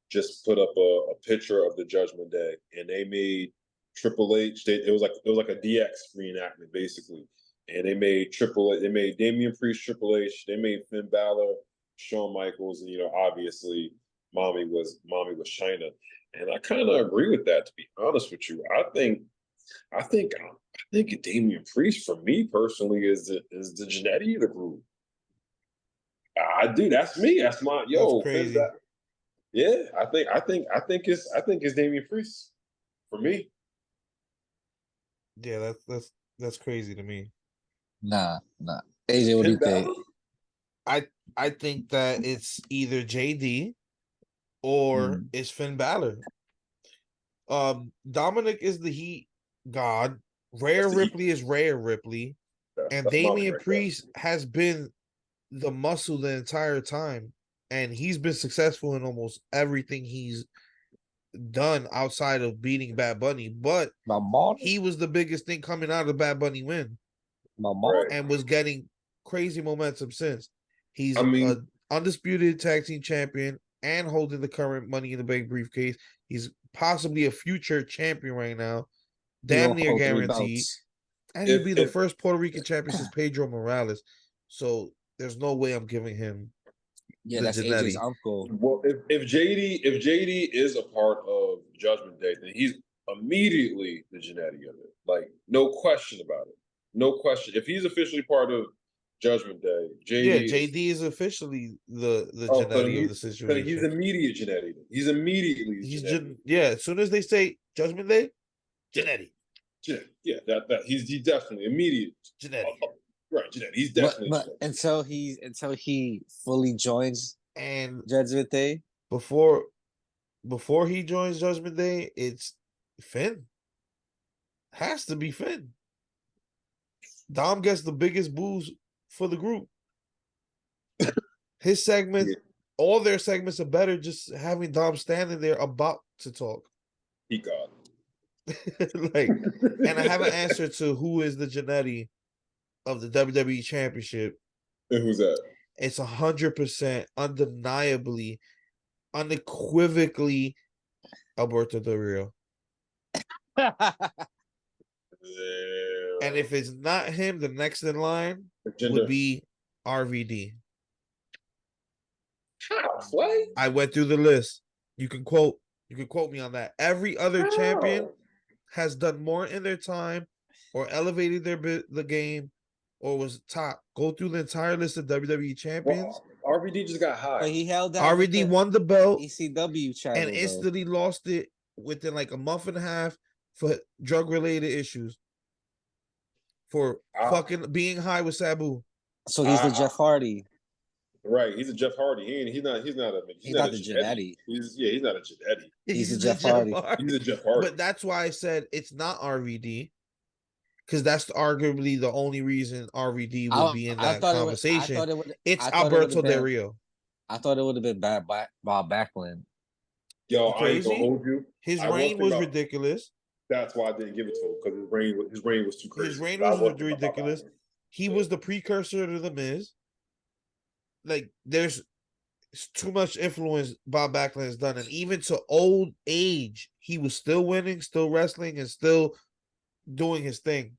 just put up a picture of the Judgment Day, and they made Triple H. It was like a DX reenactment basically, and they made Triple H. They made Damian Priest Triple H. They made Finn Balor, Shawn Michaels, and obviously Mommy was Chyna. And I kind of agree with that, to be honest with you. I think Damian Priest, for me personally, is the Jannetty of the group. I do. That's me. That's my That's crazy. Yeah, I think it's Damian Priest for me. Yeah, that's crazy to me. Nah. AJ, what do you think? I think that it's either JD or it's Finn Balor. Dominic is the Heat God. Rhea Ripley is Rhea Ripley. And Damian Priest has been the muscle the entire time. And he's been successful in almost everything he's done outside of beating Bad Bunny. But he was the biggest thing coming out of the Bad Bunny win. And was getting crazy momentum since. He's an undisputed tag team champion and holding the current Money in the Bank briefcase. He's possibly a future champion right now. Damn near guaranteed. And he'd be the first Puerto Rican champion since Pedro Morales. So there's no way I'm giving him that's Jannetty. AJ's uncle. Well, if JD is a part of Judgment Day, then he's immediately the Jannetty of it. Like, no question about it. No question. If he's officially part of Judgment Day, JD is officially the Jannetty of the situation. He's immediate Jannetty. He's immediately as soon as they say Judgment Day, Jannetty. Yeah, that he's definitely immediate. Jannetty. Right, Jannetty. He's But definitely but Jannetty. until he fully joins And Judgment Day. before he joins Judgment Day, it's Finn. Has to be Finn. Dom gets the biggest boost for the group. His segments, all their segments are better just having Dom standing there about to talk. He got Like, and I have an answer to who is the Jannetty of the WWE Championship. And who's that? It's 100% undeniably, unequivocally Alberto Del Rio. And if it's not him, the next in line would be RVD. What? I went through the list. You can quote me on that. Every other champion has done more in their time or elevated the game or was top. Go through the entire list of WWE champions. Well, RVD just got high. But he held that. RVD won the belt ECW channel and instantly lost it within like a month and a half for drug-related issues. For fucking being high with Sabu. So he's the Jeff Hardy. Right, he's a Jeff Hardy. He's not the Jannetty. He's not a Jannetty. He's a Jeff Hardy. He's a Jeff Hardy. But that's why I said it's not RVD. Because that's arguably the only reason RVD will be in that conversation. It's Alberto Del Rio. I thought it would have been Bob Backlund. Yo, I ain't gonna hold you. His reign was ridiculous. That's why I didn't give it to him, because his reign was too crazy. His reign was ridiculous. He was the precursor to The Miz. Like, there's too much influence Bob Backlund has done. And even to old age, he was still winning, still wrestling, and still doing his thing.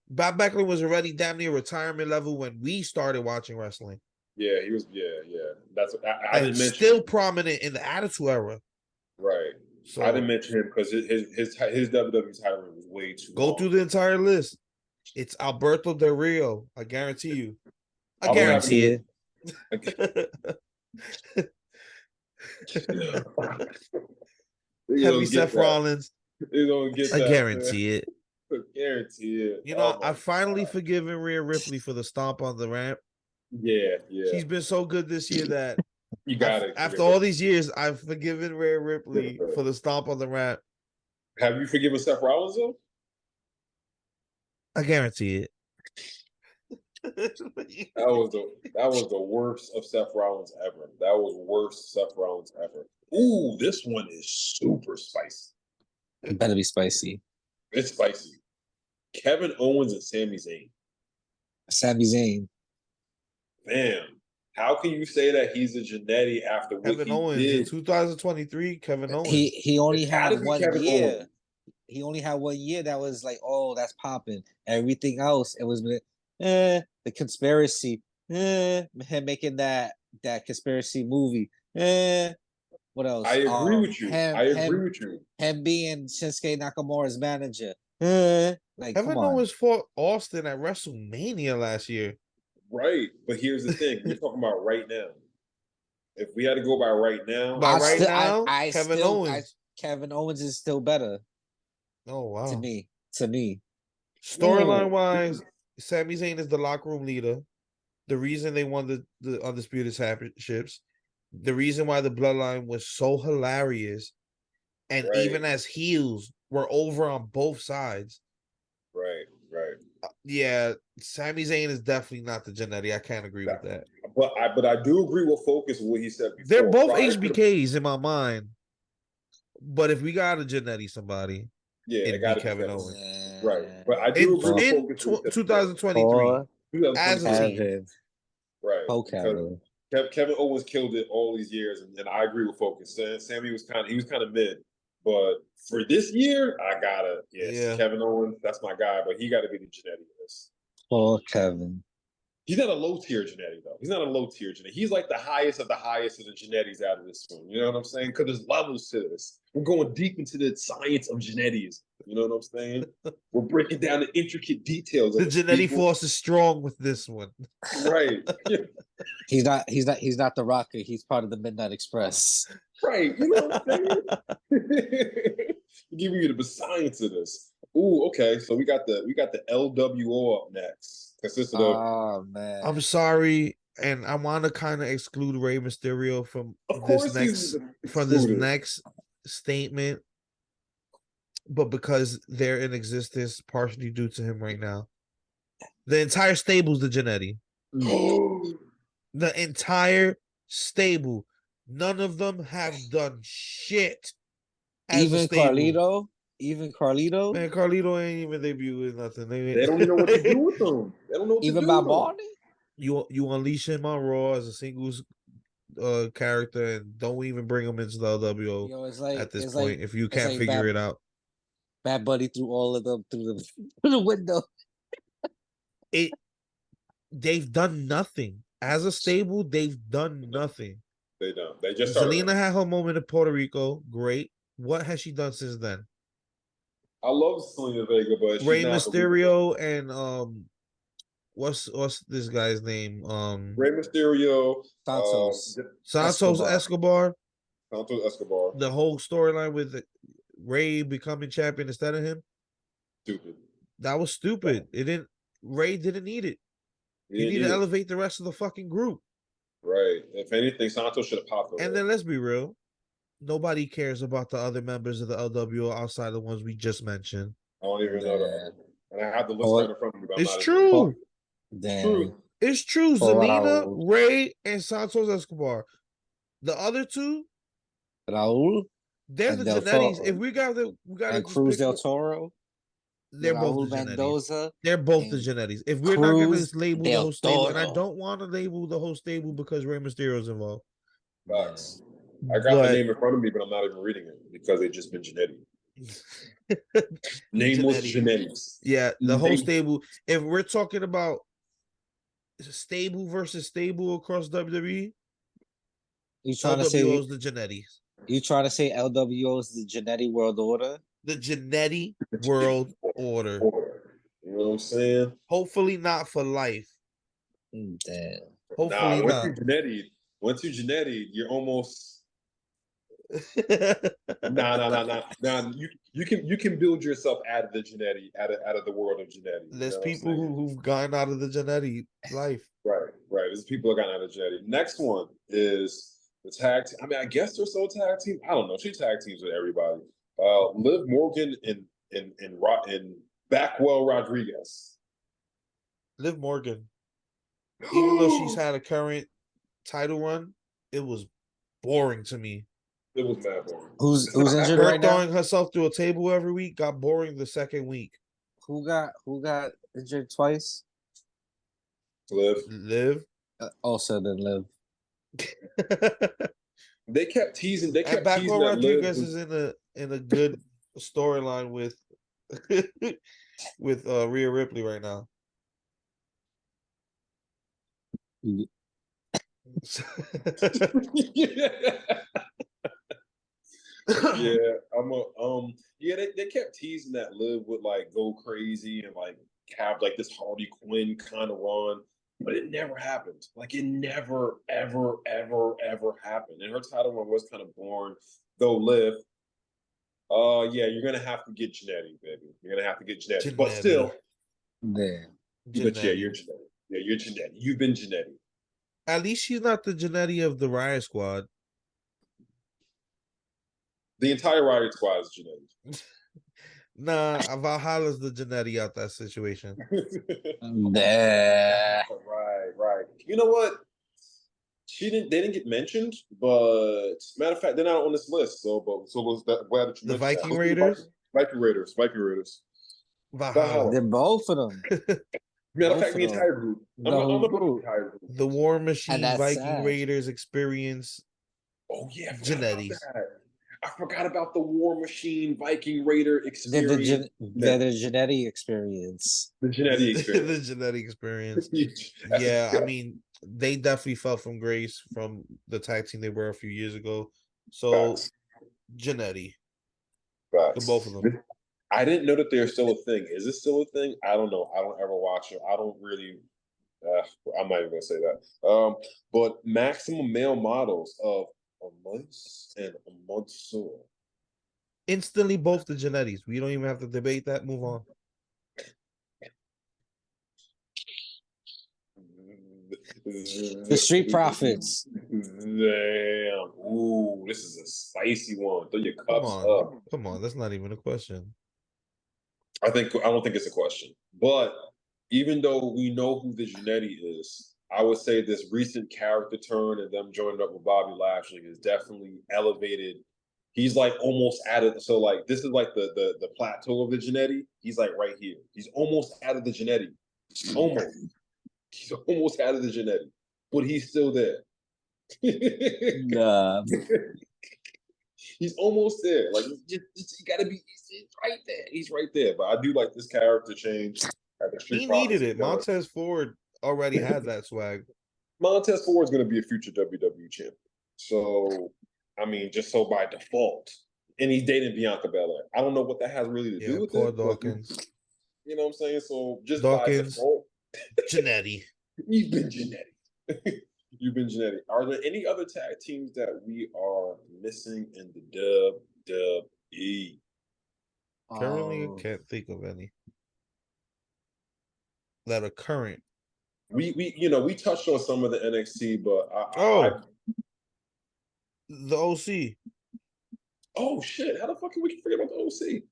Bob Backlund was already damn near retirement level when we started watching wrestling. Yeah, he was. Yeah. That's I didn't mention. Still prominent in the Attitude Era. Right. So I didn't mention him because his WWE title was way too. Go through the entire list. It's Alberto Del Rio. I guarantee you. I guarantee it. Heavy Seth Rollins. You don't get that. I guarantee it. I guarantee it. You know, I finally forgiven Rhea Ripley for the stomp on the ramp. Yeah. She's been so good this year that you got it. After all these years, I've forgiven Rhea Ripley for the stomp on the ramp. Have you forgiven Seth Rollins though? I guarantee it. That was the worst of Seth Rollins ever. That was worst Seth Rollins ever. Ooh, this one is super spicy. It better be spicy. It's spicy. Kevin Owens and Sami Zayn. Sami Zayn. Damn. How can you say that he's a Jannetty after what Kevin Owens did? In 2023? Kevin Owens. He only had 1 year. Owens. He only had 1 year that was like, oh, that's popping. Everything else, it was the conspiracy. Him making that conspiracy movie. What else? I agree with you. I agree with you. Him being Shinsuke Nakamura's manager. Like, Kevin Owens fought Austin at WrestleMania last year. Right, but here's the thing: we're talking about right now. If we had to go by right now, Kevin Owens is still better. Oh wow! To me. Storyline wise, Sami Zayn is the locker room leader. The reason they won the Undisputed Championships, the reason why the Bloodline was so hilarious, and even as heels, we're over on both sides. Right. Yeah, Sami Zayn is definitely not the Jannetty. I can't agree with that. But I do agree with Focus with what he said before. They're both HBKs in my mind. But if we got a Jannetty somebody, it got to be Kevin Owens. Right. But I do agree with Focus in 2023 as a team. Right. Kevin Owens killed it all these years, and I agree with Focus. Sammy was kind of mid. But for this year, I gotta Kevin Owens, that's my guy, but he gotta be the Jannetty of this. Oh, Kevin. He's not a low tier Jannetty though. He's not a low tier Jannetty. He's like the highest of the Jannettys out of this one. You know what I'm saying? Because there's levels to this. We're going deep into the science of Jannettys. You know what I'm saying? We're breaking down the intricate details. The Jannetty force is strong with this one. Right. He's not the Rocker. He's part of the Midnight Express. Right. You know what I'm saying? Giving you the science of this. Ooh, Ooh, okay. So we got the LWO up next. Consisted of Oh man. I'm sorry, and I want to kind of exclude Rey Mysterio from of course he's this excluded. next statement, but because they're in existence partially due to him right now. The entire stable's the Jannetty. The entire stable. None of them have done shit as Even a stable. Carlito, Man, Carlito ain't even debuted nothing. They don't even know what to do with them. They don't know what even to do with them. Barney. You unleash him on Raw as a singles character and don't even bring him into the LWO Yo, it's like at this it's point like if you it's can't like figure it out. Bad Buddy threw all of them through the through the window. They've done nothing. As a stable, they've done nothing. They don't. They just started. Zelina had her moment in Puerto Rico. Great. What has she done since then? I love Selena Vega, but she's Rey not Mysterio and what's this guy's name? Rey Mysterio, Santos Santos Escobar. Santos Escobar. The whole storyline with Rey becoming champion instead of him. Stupid. That was stupid. It didn't. Rey didn't need it. You need to elevate the rest of the fucking group. Right. If anything, Santos should have popped away. And then let's be real. Nobody cares about the other members of the LWO outside of the ones we just mentioned. I don't even know that. And I have the list right in front of me. But It's true. Damn. It's true. Zelina, Rey, and Santos Escobar. The other two, Raul, they're the Jannetties. If we got and Cruz del Toro, they're both the Mendoza. They're both the Jannetties. If we're not going to label the whole stable, and I don't want to label the whole stable because Rey Mysterio's involved. Facts. I got the name in front of me, but I'm not even reading it because they just been Jannetty. Nameless Jannetties. Yeah, the whole stable. If we're talking about stable versus stable across WWE, you trying LWO's to say the Jannetties. You trying to say LWO is the Jannetty World Order? The Jannetty World Order. You know what I'm saying? Hopefully not for life. Damn. Hopefully not. Once you're Jannetty, you're almost nah. You can build yourself out of the Jannetty, out of the world of Jannetty. There's people who've gotten out of the Jannetty life. Right. There's people who gotten out of Jannetty. Next one is the tag team. I mean, I guess they're so tag team. I don't know. She tag teams with everybody. Liv Morgan and Backwell Rodriguez. Liv Morgan. Even though she's had a current title run, it was boring to me. It was mad boring. Who's injured her right now? Throwing herself through a table every week got boring the second week. Who got injured twice? Liv. Also then Liv. They kept teasing. They kept teasing that Rodriguez is in a good storyline with with Rhea Ripley right now. Yeah, they kept teasing that Liv would like go crazy and like have like this Harley Quinn kind of run, but it never happened. Like it never, ever happened. And her title run was kind of boring, though. Liv, you're gonna have to get Jannetty, baby. You're gonna have to get Jannetty, but still, damn. But yeah, you're Jannetty. Yeah, you're Jannetty. You've been Jannetty. At least she's not the Jannetty of the Riot Squad. The entire Riot Squad is Jannetty. Nah, Valhalla's the Jannetty out that situation. Right. You know what? They didn't get mentioned, but matter of fact, they're not on this list. So was that glad that you the mentioned Viking Raiders? Viking Raiders. Valhalla. They're both of them. Matter of fact, the entire group. The War Machine Viking sad. Raiders experience. Oh yeah, Jannetty. I forgot about the War Machine Viking Raider experience. They're the Jannetty experience. The Jannetty experience. The Jannetty experience. Yeah, I mean, they definitely fell from grace from the tag team they were a few years ago. So, Jannetty. The both of them. I didn't know that they're still a thing. Is it still a thing? I don't know. I don't ever watch it. I don't really. I'm not even gonna say that. But maximum male models of a month and a month soul. Instantly, both the Jannetys. We don't even have to debate that. Move on. The Street Profits. Damn. Ooh, this is a spicy one. Throw your Come cups on, up. come on. That's not even a question. I don't think it's a question. But even though we know who the Jannetty is, I would say this recent character turn and them joining up with Bobby Lashley is definitely elevated. He's like almost out of like this is like the plateau of the Jannetty. He's like right here. He's almost out of the Jannetty. Almost. He's almost out of the Jannetty. But he's still there. Nah. He's almost there. Like you gotta be. He's right there. He's right there. But I do like this character change. He needed it. Montez Ford already had that swag. Montez Ford is going to be a future WWE champion. So, I mean, just so by default, and he's dating Bianca Belair. I don't know what that has really to do with poor it. Dawkins. You know what I'm saying? So just Dawkins, by default, Jannetty. you've been Jannetty. You've been Jannetty. Are there any other tag teams that we are missing in the WWE? Currently, I can't think of any that are current. We touched on some of the NXT, but the OC. Oh shit! How the fuck can we forget about the OC?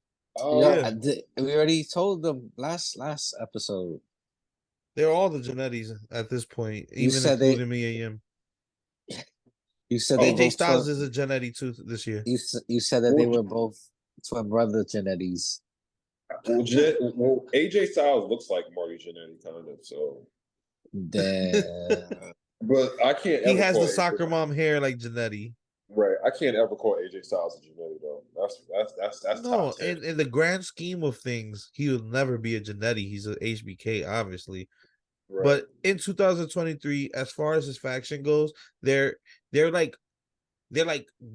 We already told them last episode. They're all the Jannettys at this point, even including me and him. You said AJ Styles is a Jannetty too this year. You said that they were both twin brother Jannettys. Well, AJ Styles looks like Marty Jannetty, kind of. So, but I can't. He has the soccer mom hair like Jannetty. Right, I can't ever call AJ Styles a Jannetty though. That's no. In the grand scheme of things, he will never be a Jannetty. He's a HBK, obviously. Right. But in 2023, as far as his faction goes, they're like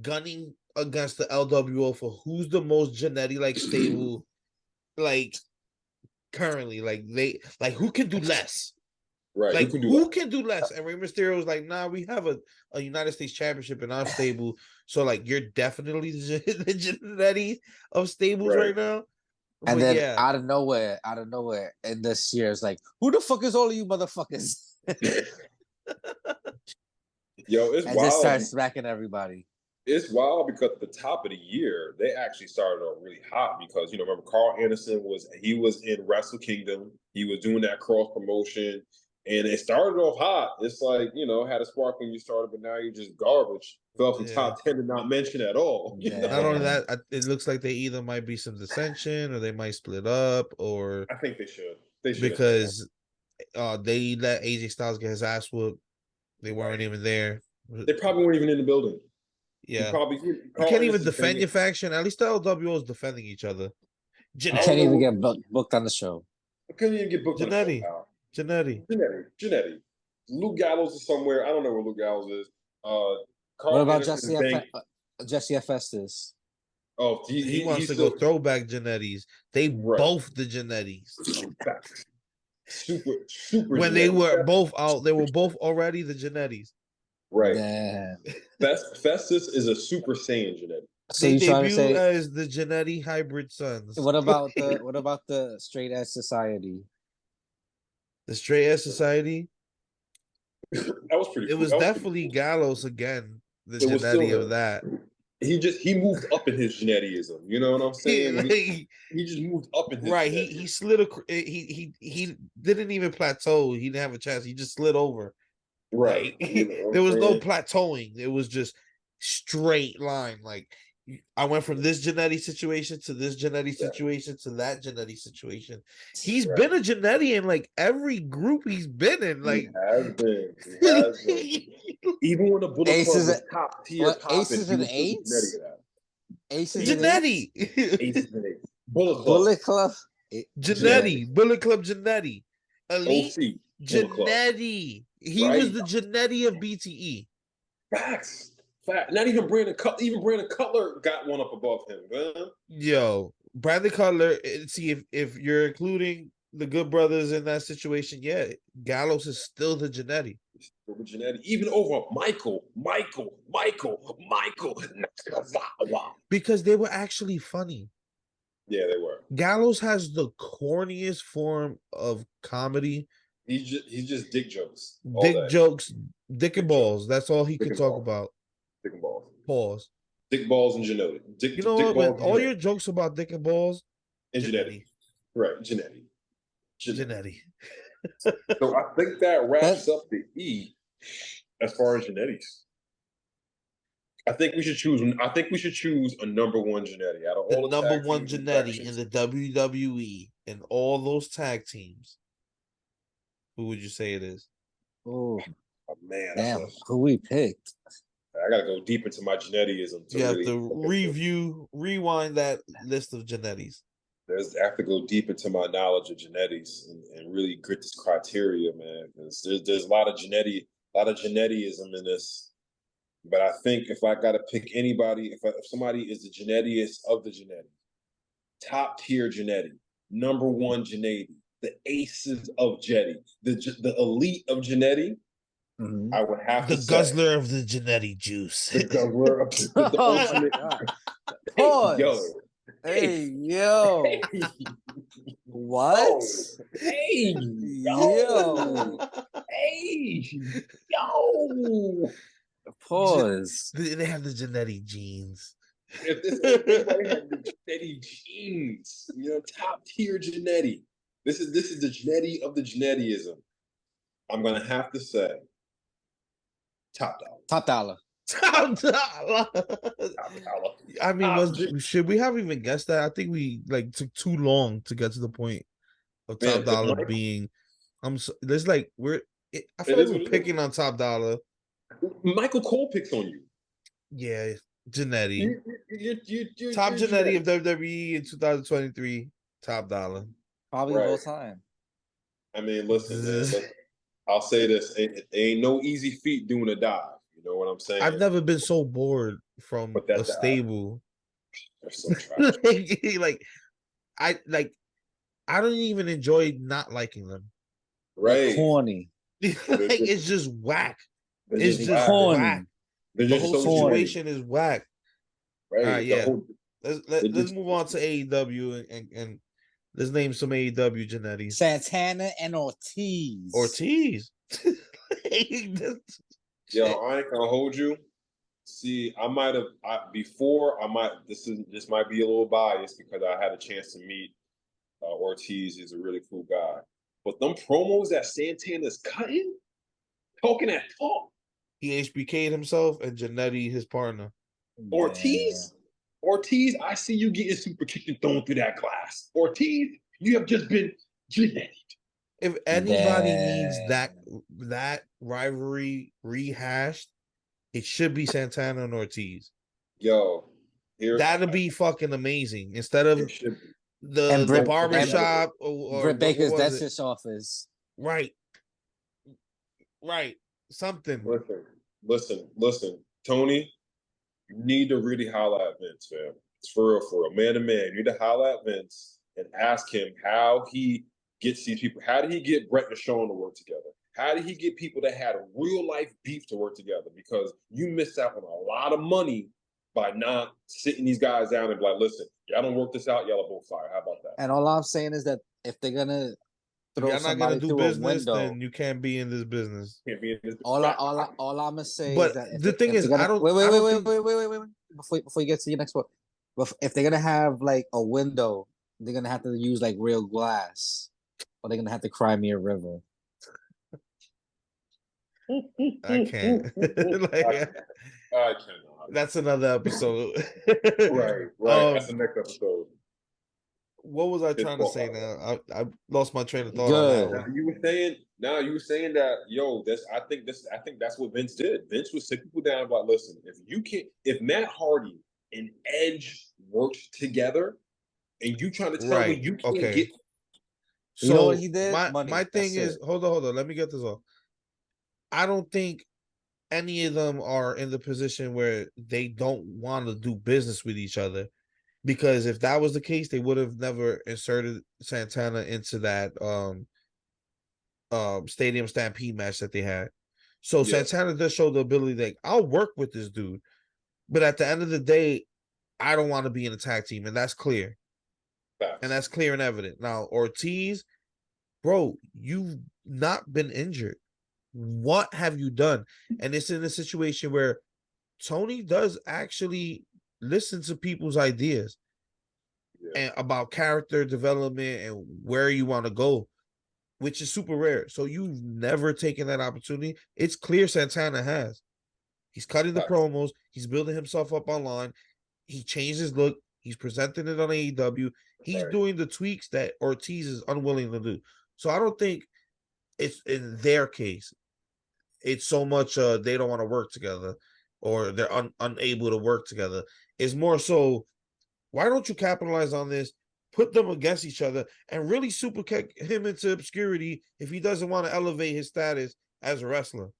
gunning against the LWO for who's the most Jannetty like stable, like currently, who can do less. Right. Like who can do less? And Rey Mysterio was like, nah, we have a United States Championship in our stable. So like you're definitely the Jannetty of stables right now. And then out of nowhere, in this year, it's like, who the fuck is all of you motherfuckers? Yo, it's and wild. Just start smacking everybody. It's wild because at the top of the year, they actually started off really hot because, remember Carl Anderson was in Wrestle Kingdom. He was doing that cross promotion. And it started off hot. It's like, had a spark when you started, but now you're just garbage. Fell from top 10 to not mention at all. Not only that, it looks like they either might be some dissension or they might split up or... I think they should. Because they let AJ Styles get his ass whooped. They weren't even there. They probably weren't even in the building. Yeah. You can't even defend your faction. At least the LWO is defending each other. You can't even get booked on the show. I couldn't even get booked on the show. Jannetty. Luke Gallows is somewhere. I don't know where Luke Gallows is. What about Jesse Festus? Oh, he wants to go throwback Jannettys. They both the Jannettys. Super. When they were both out, they were both already the Jannettys. Right. Yeah. Festus is a Super Saiyan Jannetty. So they debut as the Jannetty hybrid sons. What about the Straight Edge Society? The Straight Edge Society. That was pretty. It was definitely Gallows again. The Jannetty of that. He moved up in his Jannettyism. You know what I'm saying? He just moved up in his Jannetty. He slid. He didn't even plateau. He didn't have a chance. He just slid over. Right. There was no plateauing. It was just straight line. Like I went from this Jannetty situation to this Jannetty situation to that Jannetty situation. He's been a Jannetty in like every group he's been in. Like he has been. Even when the Bullet Club was top tier, Aces and Eights. Aces Jannetty. Aces and Eights. Bullet Club. Jannetty. Bullet Club Jannetty. Elite OC. Jannetty. He was the Jannetty of BTE. Facts. Not even Brandon Cutler got one up above him, man. Yo, Brandon Cutler. See, if you're including the Good Brothers in that situation, Gallows is still the Jannetty. over Jannetty, even over Michael Nakazawa. Because they were actually funny. Yeah, they were. Gallows has the corniest form of comedy. He's just dick jokes. Dick jokes, dick and Dick balls. jokes. That's all he Dick could and talk balls. about. Dick and balls. Pause. Dick balls and Jannetty. You know dick what? balls All your jokes about dick and balls, and Jannetty. Right, Jannetty. Jannetty. So I think that wraps up the E as far as Jannetty's. I think we should choose a number one Jannetty out of The all the number tag one teams and Jannetty in factions. the WWE and all those tag teams. Who would you say it is? Oh, Oh, man, damn, who we picked? I gotta go deep into my Jannettyism to You have really to rewind that list of Jannetties. I have to go deep into my knowledge of Jannetty's and really grit this criteria, man. There's a lot of Jannettyism in this. But I think if I gotta pick anybody, if somebody is the Jannettiest of the Jannetty, top tier Jannetty, number one Jannetty, the aces of Jetty, the elite of Jannetty, I would have The to guzzler say, of the Jannetty juice. the guzzler of the Oh my ultimate. God. Hey, Pause. Hey, yo. Hey, What? hey, Yo. hey, yo. Pause. They have the Jannetty genes. If this anybody had the Jannetty genes, top tier Jannetty. This is the Jannetty of the Jannettyism. I'm gonna have to say, top dollar. Top dollar. Top dollar. Top dollar. I mean, should we have even guessed that? I think we took too long to get to the point of Top Dollar being. There's I feel like we're picking on Top Dollar. Michael Cole picks on you. Yeah, Jannetty. Top You're Jannetty of WWE in 2023. Top Dollar. Probably Right. all time. I mean, listen, I'll say this: it ain't no easy feat doing a dive. You know what I'm saying? I've never been so bored from a stable. They're so trash. I don't even enjoy not liking them. Right? They're corny. It's just whack. It's just corny. whack. The whole situation is whack. Right. All right, yeah. Let's move on to AEW and let's name some AEW Jannetty. Santana and Ortiz. Yo, I ain't gonna hold you. See, this might be a little biased because I had a chance to meet Ortiz. He's a really cool guy. But them promos that Santana's cutting, talking that talk. He HBK'd himself and Jannetty his partner. Ortiz, I see you getting super kicked and thrown through that glass. Ortiz, you have just been Jannetty. If anybody needs that rivalry rehashed, it should be Santana and Ortiz. Yo, that'd be fucking amazing. Instead of the barbershop or Britt Baker's dentist office. Right. Something. Listen. Tony, you need to really holler at Vince, fam. It's for real. Man to man. You need to holler at Vince and ask him how he gets these people. How did he get Brett and Shawn to work together? How did he get people that had a real life beef to work together? Because you missed out on a lot of money by not sitting these guys down and be like, listen, y'all don't work this out, y'all are both fired. How about that? And all I'm saying is that if they're gonna throw somebody through business, a window, then you can't be in this business. All I'm gonna say but is that the thing is, I don't wait. Before you get to your next one, if they're gonna have a window, they're gonna have to use real glass, or they're gonna have to cry me a river. I can't. I cannot. That's another episode. right. That's the next episode. What was I trying to say now? I lost my train of thought Good. on that one. You were saying that, I think that's what Vince did. Vince would sit people down and be like, listen, if Matt Hardy and Edge worked together and you trying to tell me you can't get. So you know what he did? My thing is, hold on. Let me get this off. I don't think any of them are in the position where they don't want to do business with each other. Because if that was the case, they would have never inserted Santana into that Stadium Stampede match that they had. So Yeah. Santana does show the ability that I'll work with this dude, but at the end of the day, I don't want to be in a tag team, and that's clear. Facts. And that's clear and evident. Now, Ortiz, bro, you've not been injured. What have you done? And it's in a situation where Tony does actually listen to people's ideas and about character development and where you want to go, which is super rare. So you've never taken that opportunity. It's clear Santana has. He's cutting the promos. He's building himself up online. He changed his look. He's presenting it on AEW. He's doing the tweaks that Ortiz is unwilling to do. So I don't think it's in their case. It's so much they don't want to work together or they're unable to work together. It's more so, why don't you capitalize on this, put them against each other, and really super kick him into obscurity if he doesn't want to elevate his status as a wrestler?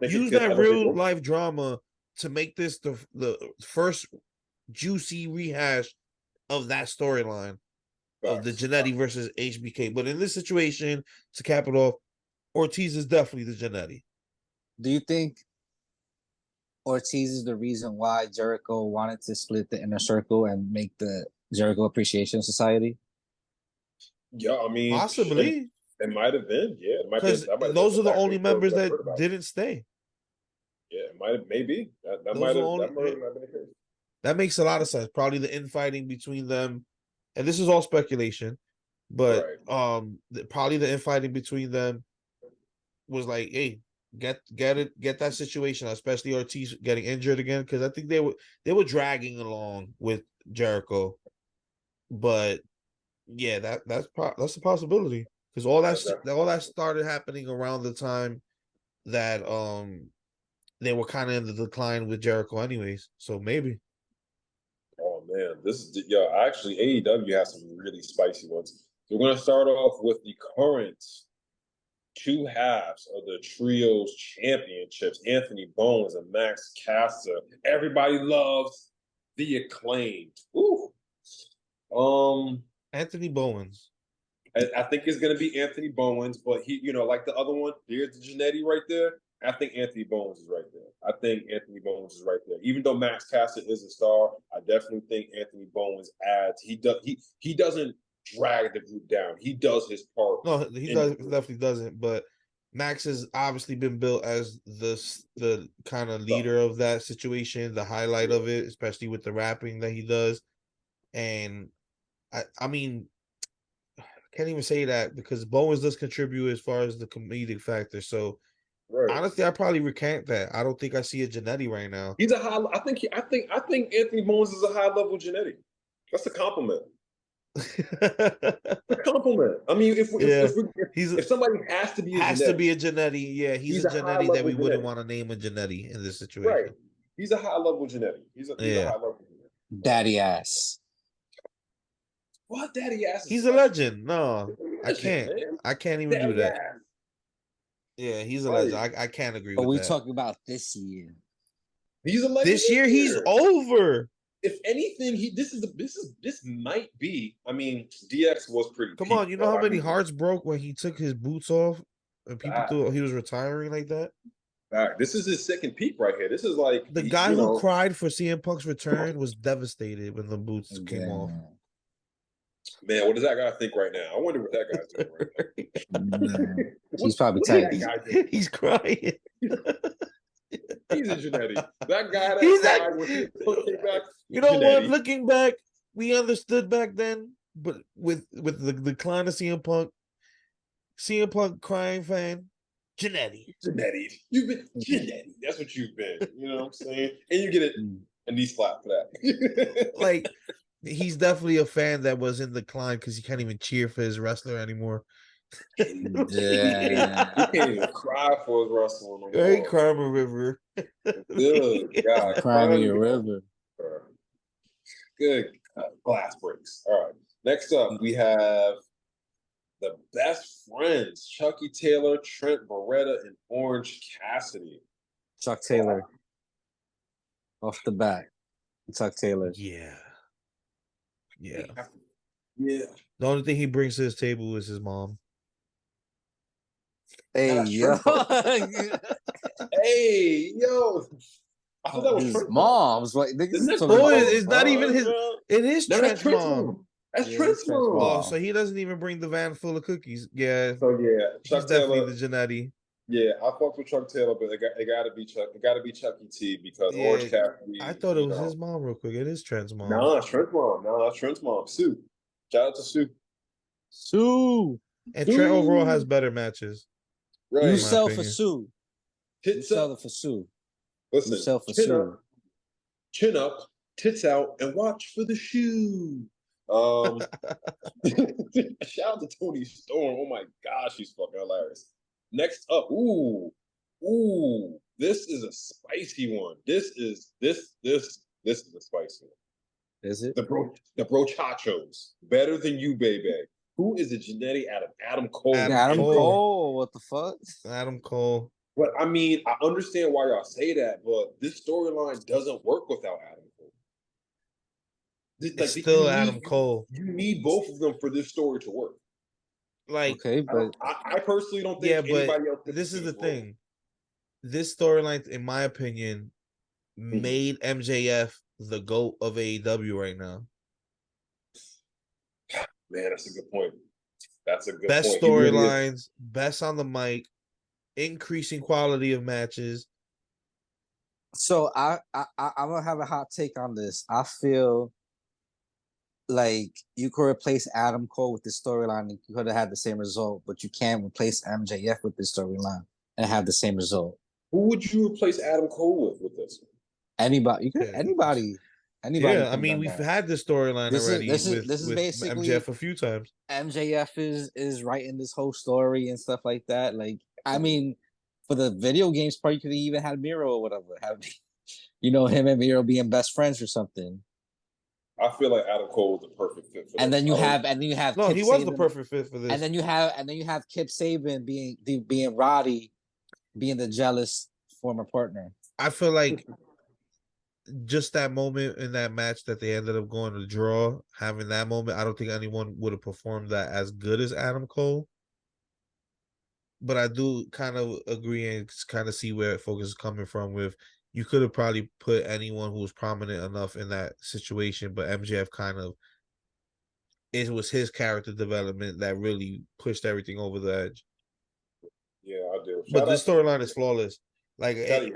Use that real life drama to make this the first juicy rehash of that storyline of the Jannetty versus HBK. But in this situation, to cap it off, Ortiz is definitely the Jannetty. Do you think Ortiz is the reason why Jericho wanted to split the Inner Circle and make the Jericho Appreciation Society? Yeah, I mean, possibly. It might have been, yeah. Because those are the only members that didn't stay. Yeah, it might have, maybe. That might have been the case. That makes a lot of sense. Probably the infighting between them, and this is all speculation, but probably the infighting between them was like, hey, get that situation, especially Ortiz getting injured again, because I think they were dragging along with Jericho, but yeah, that's a possibility, because all that started happening around the time that they were kind of in the decline with Jericho, anyways. So maybe. Oh man, actually AEW has some really spicy ones. So we're gonna start off with the current two halves of the trios championships, Anthony Bowens and Max Caster. Everybody loves the Acclaimed. Ooh. Anthony Bowens. I think it's gonna be Anthony Bowens, but he, like the other one, there's the Jannetty right there. I think Anthony Bowens is right there. Even though Max Caster is a star, I definitely think Anthony Bowens adds. He doesn't drag the group down. He does his part. No, he definitely doesn't. But Max has obviously been built as the kind of leader of that situation, the highlight of it, especially with the rapping that he does. And I mean, I can't even say that because Bowens does contribute as far as the comedic factor. So honestly, I probably recant that. I don't think I see a Jannetty right now. He's a high. I think Anthony Bowens is a high level Jannetty. That's a compliment. A compliment. I mean, if somebody has to be a Jannetty, yeah, he's a Jannetty that we wouldn't want to name a Jannetty in this situation. Right. He's a high level Jannetty. He's a high level Jannetty. Daddy ass. What daddy ass? He's a legend. No, I can't. Man. I can't even do that. Ass. Yeah, he's a legend. I can't agree with that. But we talking about this year. He's a legend. This year he's over. If anything, this might be. I mean, DX was pretty. Come on, you know how many hearts broke when he took his boots off and people thought he was retiring like that? This is his second peak right here. This is like the guy who cried for CM Punk's return was devastated when the boots came off. Man, what does that guy think right now? I wonder what that guy's doing right now. He's probably tight. He's crying. He's a Jannetty. That guy came back. You know Jannetty. What? Looking back, we understood back then, but with the decline of CM Punk crying fan, Jannetty. You've been Jannetty. That's what you've been. You know what I'm saying? And you get a knee slap for that. Like, he's definitely a fan that was in decline because he can't even cheer for his wrestler anymore. Yeah. He can't even cry for his wrestler no more. Hey, Karma River. Good God. Crimea River. Good glass breaks. All right. Next up, we have the best friends, Chucky Taylor, Trent Beretta, and Orange Cassidy. Chuck Taylor. Off the bat. Chuck Taylor. Yeah. Yeah. The only thing he brings to his table is his mom. Hey, That's yo. Hey, yo. I thought that was His Trent's mom's like Isn't niggas that talking Oh, about Trent's his it's not even mom, his. bro. It is No, that's Trent's Trent's mom. mom. That's Yeah, Trent's it's Trent's mom. Oh, mom. so he doesn't even bring the van full of cookies. Yeah, So yeah, he's Chuck definitely Taylor. the Jannetty. Yeah, I fucked with Chuck Taylor, but it gotta be Chuck. It gotta be Chucky T because Yeah, Orange Cassidy. I thought it was his mom. Real quick, it is Trent's mom. Nah, Trent's mom. Nah, that's Trent's mom. Sue. Shout out to Sue. Sue. And Trent overall has Sue. better matches, You in Right. my sell for opinion. Sue. You Tits sell up. it for Sue. Listen, You sell for chin Sue. up, chin up, tits out, and watch for the shoe. Shout out to Tony Storm. Oh my gosh, she's fucking hilarious. Next up, this is a spicy one. This is a spicy one. Is it? The brochachos. Better than you, baby. Who is the Jannetty out of Adam Cole? Adam Cole. What the fuck? Adam Cole. But I mean, I understand why y'all say that, but this storyline doesn't work without Adam Cole. It's still Adam Cole. You need both of them for this story to work. Like, okay, but I personally don't think yeah, but anybody else. this is the thing. This storyline, in my opinion, made MJF the GOAT of AEW right now. Man, that's a good point. That's a good best point. storylines, best on the mic, increasing quality of matches. so I'm gonna have a hot take on this. I feel like you could replace Adam Cole with this storyline and you could have had the same result, but you can't replace MJF with this storyline and have the same result. Who would you replace Adam Cole with this? Anybody, you could Yeah. anybody. Yeah, I mean, we've had this storyline already this with is basically MJF a few times. MJF is writing this whole story and stuff like that. Like, I mean, for the video games part, you could have even had Miro or whatever. Have him and Miro being best friends or something. I feel like Adam Cole is the perfect fit for this. And then you have No, Kip he was the Saban, perfect fit for this. and then you have Kip Saban being Roddy, being the jealous former partner. I feel like just that moment in that match that they ended up going to draw, having that moment, I don't think anyone would have performed that as good as Adam Cole. But I do kind of agree and kind of see where focus is coming from with you could have probably put anyone who was prominent enough in that situation, but MJF kind of, it was his character development that really pushed everything over the edge. Yeah, I do. But this storyline is flawless. Like, I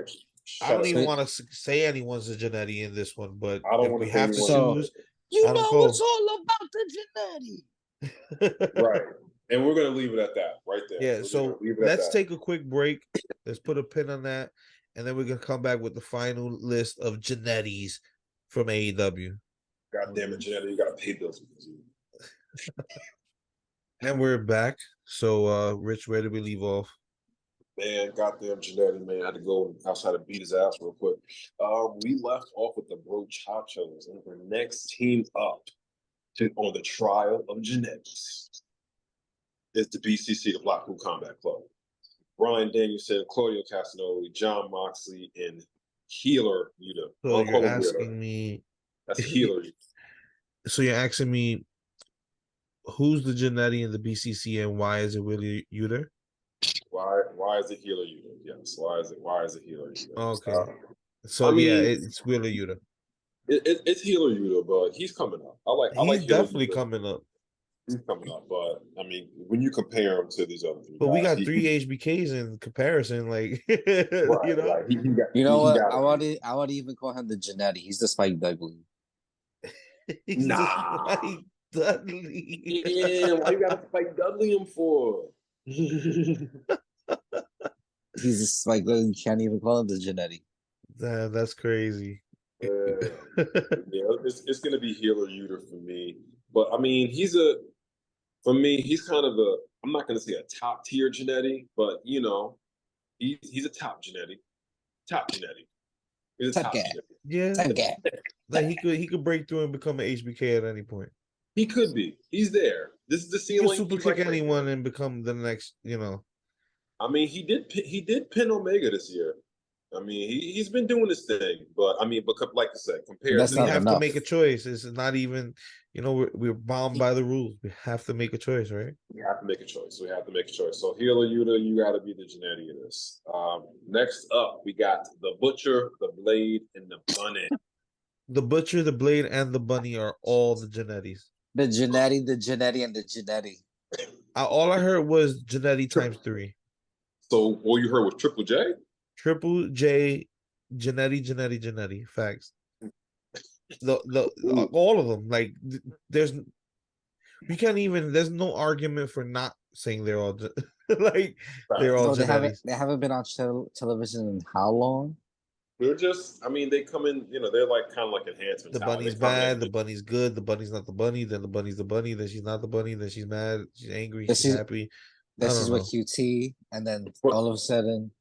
don't even want to say anyone's a Jannetty in this one, but I don't if want we to have to say choose, You Adam know Cole. it's all about the Jannetty. Right. And we're gonna leave it at that right there. Yeah, We're so let's take a quick break. Let's put a pin on that, and then we're gonna come back with the final list of Jannetties from AEW. God damn it, Jannetty, you gotta pay bills. And we're back. So Rich, where did we leave off? Man, goddamn Jannetty, man, I had to go outside and beat his ass real quick. We left off with the Brochachos, and the next team up on the trial of Jannetty is the BCC, the Blackpool Combat Club. Brian Danielson, Claudio Castagnoli, John Moxley, and Healer Yuta. So you're asking me. That's Healer Yuta. So you're asking me, who's the Jannetty in the BCC, and why is it really Yuta? Why is it Healer Yuta? Yes. Why is it Healer Yuta? Okay. So I mean, it's Wheeler Yuta. It's Healer Yuta, but he's coming up. He's definitely coming up. He's coming up, but I mean, when you compare him to these other three, but we got 3 HBKs in comparison, like right, you know. Like I want to even call him the Jannetty. He's the Spike Dudley. He's nah, Spike Dudley. Yeah, why you gotta Spike Dudley him for? He's just like you can't even call him the Jannetty. That's crazy. Yeah, it's gonna be Healer Yuta for me. But I mean, he's kind of I'm not gonna say a top tier Jannetty, but you know, he's a top Jannetty. Top Jannetty. He's a top Jannetty. Yeah. Top guy. Like he could break through and become an HBK at any point. He could be. He's there. This is the He ceiling. could super kick anyone and become the next, you know. I mean, he did pin Omega this year. I mean, he's been doing this thing, but I mean, like I said, compared That's to We not have them, to enough. make a choice. It's not even, we're bound by the rules. We have to make a choice, right? we have to make a choice. We have to make a choice. So Healer Yuta, you got to be the Jannetty of this. Next up, we got the Butcher, the Blade, and the Bunny. The Butcher, the Blade, and the Bunny are all the Jannetties. The Jannetty, and the Jannetty. All I heard was Jannetty times 3. So all you heard was Triple J? Triple J, Jannetty. Facts. All of them. Like there's no argument for not saying they're all like they're all No, they Jannetties. haven't been on television in how long? They're just, I mean, they come in, they're like kind of like enhancements. The Bunny's bad, the Bunny's good, the Bunny's not the Bunny, then the Bunny's the Bunny, then she's not the Bunny, then she's mad, she's angry, Then she's she's- happy. Then I she's don't with QT, and then all of a sudden,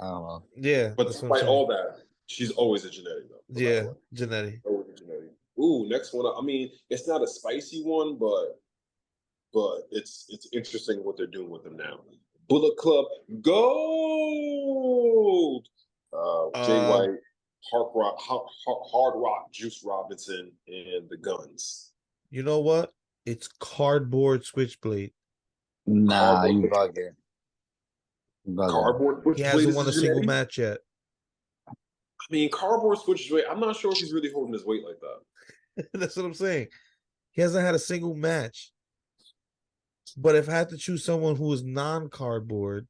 I don't know. Yeah, But that's what I'm despite saying. all that, she's always a Jannetty, though. no matter Yeah, what. Jannetty. Always a Jannetty. Ooh, next one. I mean, it's not a spicy one, but it's interesting what they're doing with them now. Bullet Club Gold. Jay White, Hard Rock, Juice Robinson, and the Guns. You know what? It's Cardboard Switchblade. Nah, Cardboard- you bugging. Cardboard He Switchblade hasn't is won a single Jannetty? match yet. I mean, Cardboard Switchblade. I'm not sure if he's really holding his weight like that. That's what I'm saying. He hasn't had a single match. But if I had to choose someone who is non-cardboard,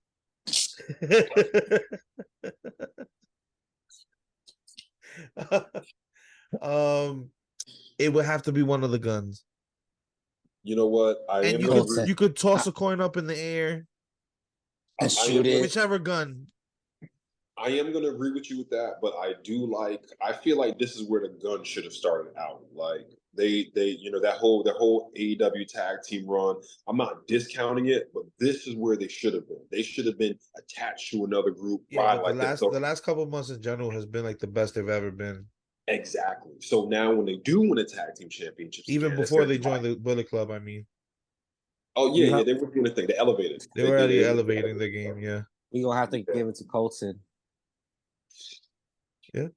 it would have to be one of the Guns. You know what? And you could toss a coin up in the air and shoot it. whichever gun. I am going to agree with you with that, but I feel like this is where the Gun should have started out. Like they that whole AEW tag team run. I'm not discounting it, but this is where they should have been. They should have been attached to another group. Yeah, but the last couple of months in general has been like the best they've ever been. Exactly. So now when they do win a tag team championships, even before they joined the Bullet Club, I mean. Oh yeah, they were doing the thing. They elevated. They were already elevating the game. Yeah. We gonna have to give it to Colton. Yeah.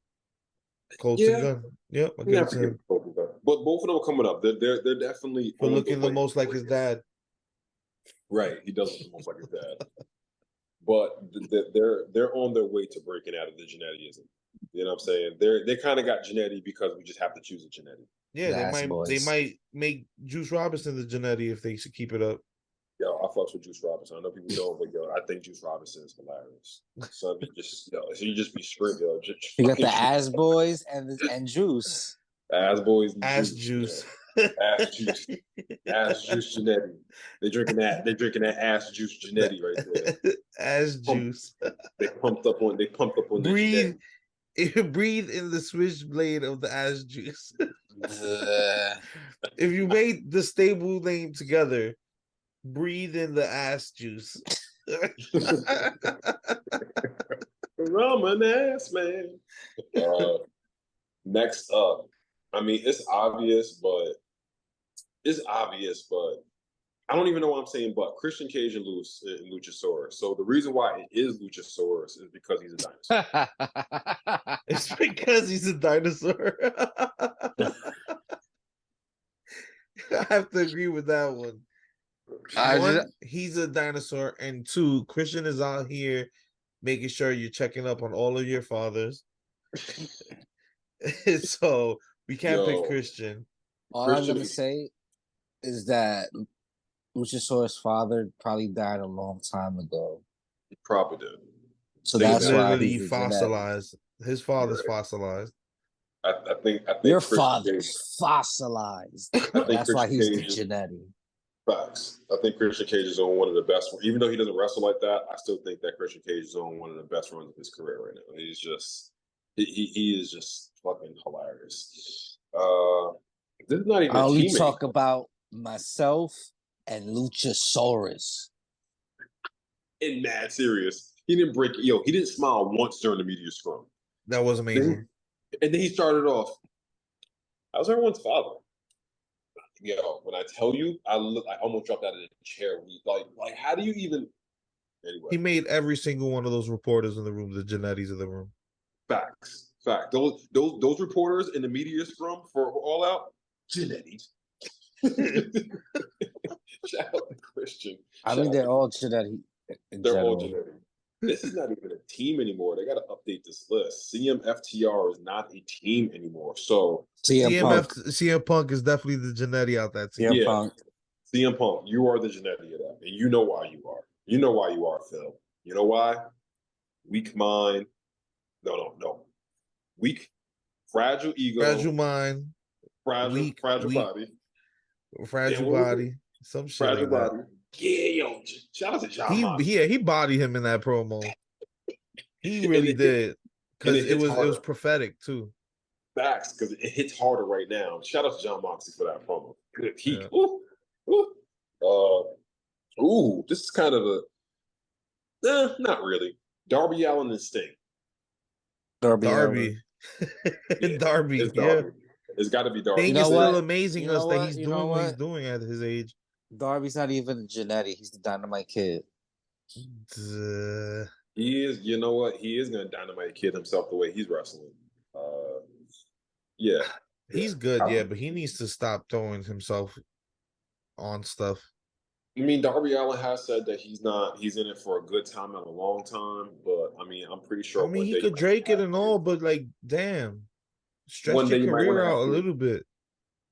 Colton Gun. Yep. I'll give it to him. But both of them are coming up. They're definitely for looking the most like his dad. Right. He does look the most like his dad. But they're on their way to breaking out of the Jannettyism. You know what I'm saying? They kind of got Jannetty because we just have to choose a Jannetty. Yeah, they might make Juice Robinson the Jannetty if they should keep it up. Yo, I fucks with Juice Robinson. I know people don't, but yo, I think Juice Robinson is hilarious. So you just be screaming, yo. You got the Ass Boys and Juice. Ass Boys, and Ass Juice. Ass Juice. Ass Juice Jannetty. They're drinking that Ass Juice Jannetty right there. Ass Juice. They pumped up on breathe. Breathe in the switchblade of the Ass Juice. If you made the stable name together, breathe in the Ass Juice. I'm an ass man. Next up, I mean, it's obvious, but I don't even know what I'm saying. But Christian Cage and Luchasaurus. So the reason why it is Luchasaurus is because he's a dinosaur. It's because he's a dinosaur. I have to agree with that one. One, he's a dinosaur, and two, Christian is out here making sure you're checking up on all of your fathers. So we can't pick Christian. All I'm gonna say is that Luchasaurus' father probably died a long time ago. He probably did. So that's why he's fossilized. His father's fossilized. I think your father's fossilized. That's why he's the Jannetty. Facts. I think Christian Cage is on one of the best. Even though he doesn't wrestle like that, I still think that Christian Cage is on one of the best runs of his career right now. He's just he is just fucking hilarious. This is not even. I only talk about myself and Luchasaurus. And mad serious. He didn't break. He didn't smile once during the media scrum. That was amazing. And then he started off. I was everyone's father. When I tell you, I almost dropped out of the chair. Like, how do you even? Anyway, He made every single one of those reporters in the room the Jannetty's of the room. facts. Fact. Those reporters in the media scrum for All Out, Jannetty. Shout out to Christian. I Shout mean, out they're to- all Jannetty in they're all general. Jannetty. This is not even a team anymore. They got to update this list. CMFTR is not a team anymore. So CM Punk. CM Punk is definitely the Jannetty out that team. CM yeah, Punk. CM Punk, you are the Jannetty of that, and you know why you are. You know why you are, Phil. You know why? Weak mind. No. Weak, fragile ego, Fragile mind, fragile weak, body. fragile Damn, what was it? body, some shit Fragile like that. body. Yeah, yo, shout out to John Moxley. He bodied him in that promo. He And really it- did, because and it it hits was harder. prophetic too. Facts, because it hits harder right now. Shout out to John Moxley for that promo. Good heat. Yeah. This is kind of not really. Darby Allin and Sting. Darby, Yeah, Darby, It's yeah. Darby. It's got to be Darby. Thing You is know still what? amazing You know us that what? he's You doing know what he's what? doing at his age. Darby's not even Jannetty. He's the Dynamite Kid. He is. You know what? He is going to dynamite kid himself the way he's wrestling. Yeah. He's good, yeah, but he needs to stop throwing himself on stuff. I mean, Darby Allin has said that he's in it for a good time and a long time, but I mean, I'm pretty sure I mean, one he day could might Drake it have and all, but like, damn, stretch One day your you might career wanna have out a to- little bit.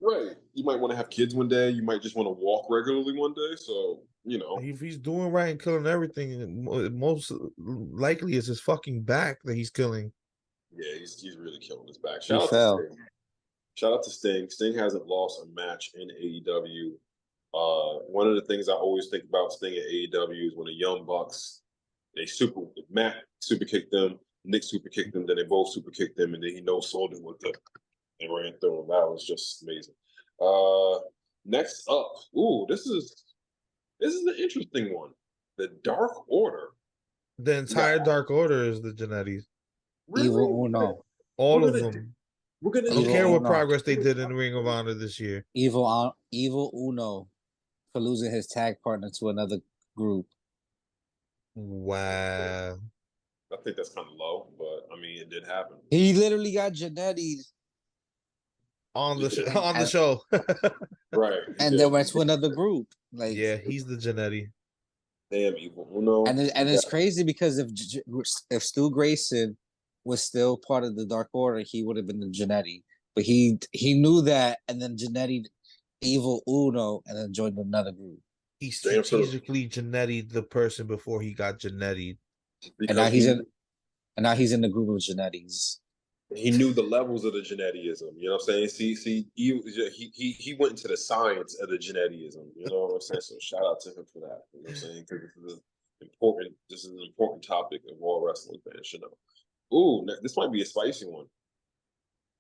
Right. You might want to have kids one day. You might just want to walk regularly one day. So, you know. If he's doing right and killing everything, most likely it's his fucking back that he's killing. Yeah, he's really killing his back. He Shout out fell. to Sting. Shout out to Sting. Sting hasn't lost a match in AEW. One of the things I always think about Sting at AEW is when the Young Bucks Matt super kicked them, Nick super kicked them, then they both super kicked them, and then he no-sold it with them and ran through them. That was just amazing. Next up, this is an interesting one. The Dark Order. The entire Dark Order is the Jannetty's. Evil Uno. All We're of gonna them. We're gonna I don't Evil care what Uno. progress they did in the Ring of Honor this year. Evil Uno for losing his tag partner to another group. Wow. I think that's kind of low, but I mean, it did happen. He literally got Jannetty On the Yeah. on the show. Right. and then went to another group. Like, Yeah, he's the Jannetty. Damn, Evil Uno. and it's crazy because if Stu Grayson was still part of the Dark Order, he would have been the Jannetty. But he knew that, and then Jannetty, Evil Uno, and then joined another group. He Damn, so- strategically Jannetty the person before he got Jannetty. And now he's in the group of Jannetties. he knew the levels of the Jannettyism. You know what I'm saying? See, he went into the science of the Jannettyism. You know what I'm saying? So shout out to him for that. You know what I'm saying? Because this is an important topic of all wrestling fans should know. Ooh, this might be a spicy one.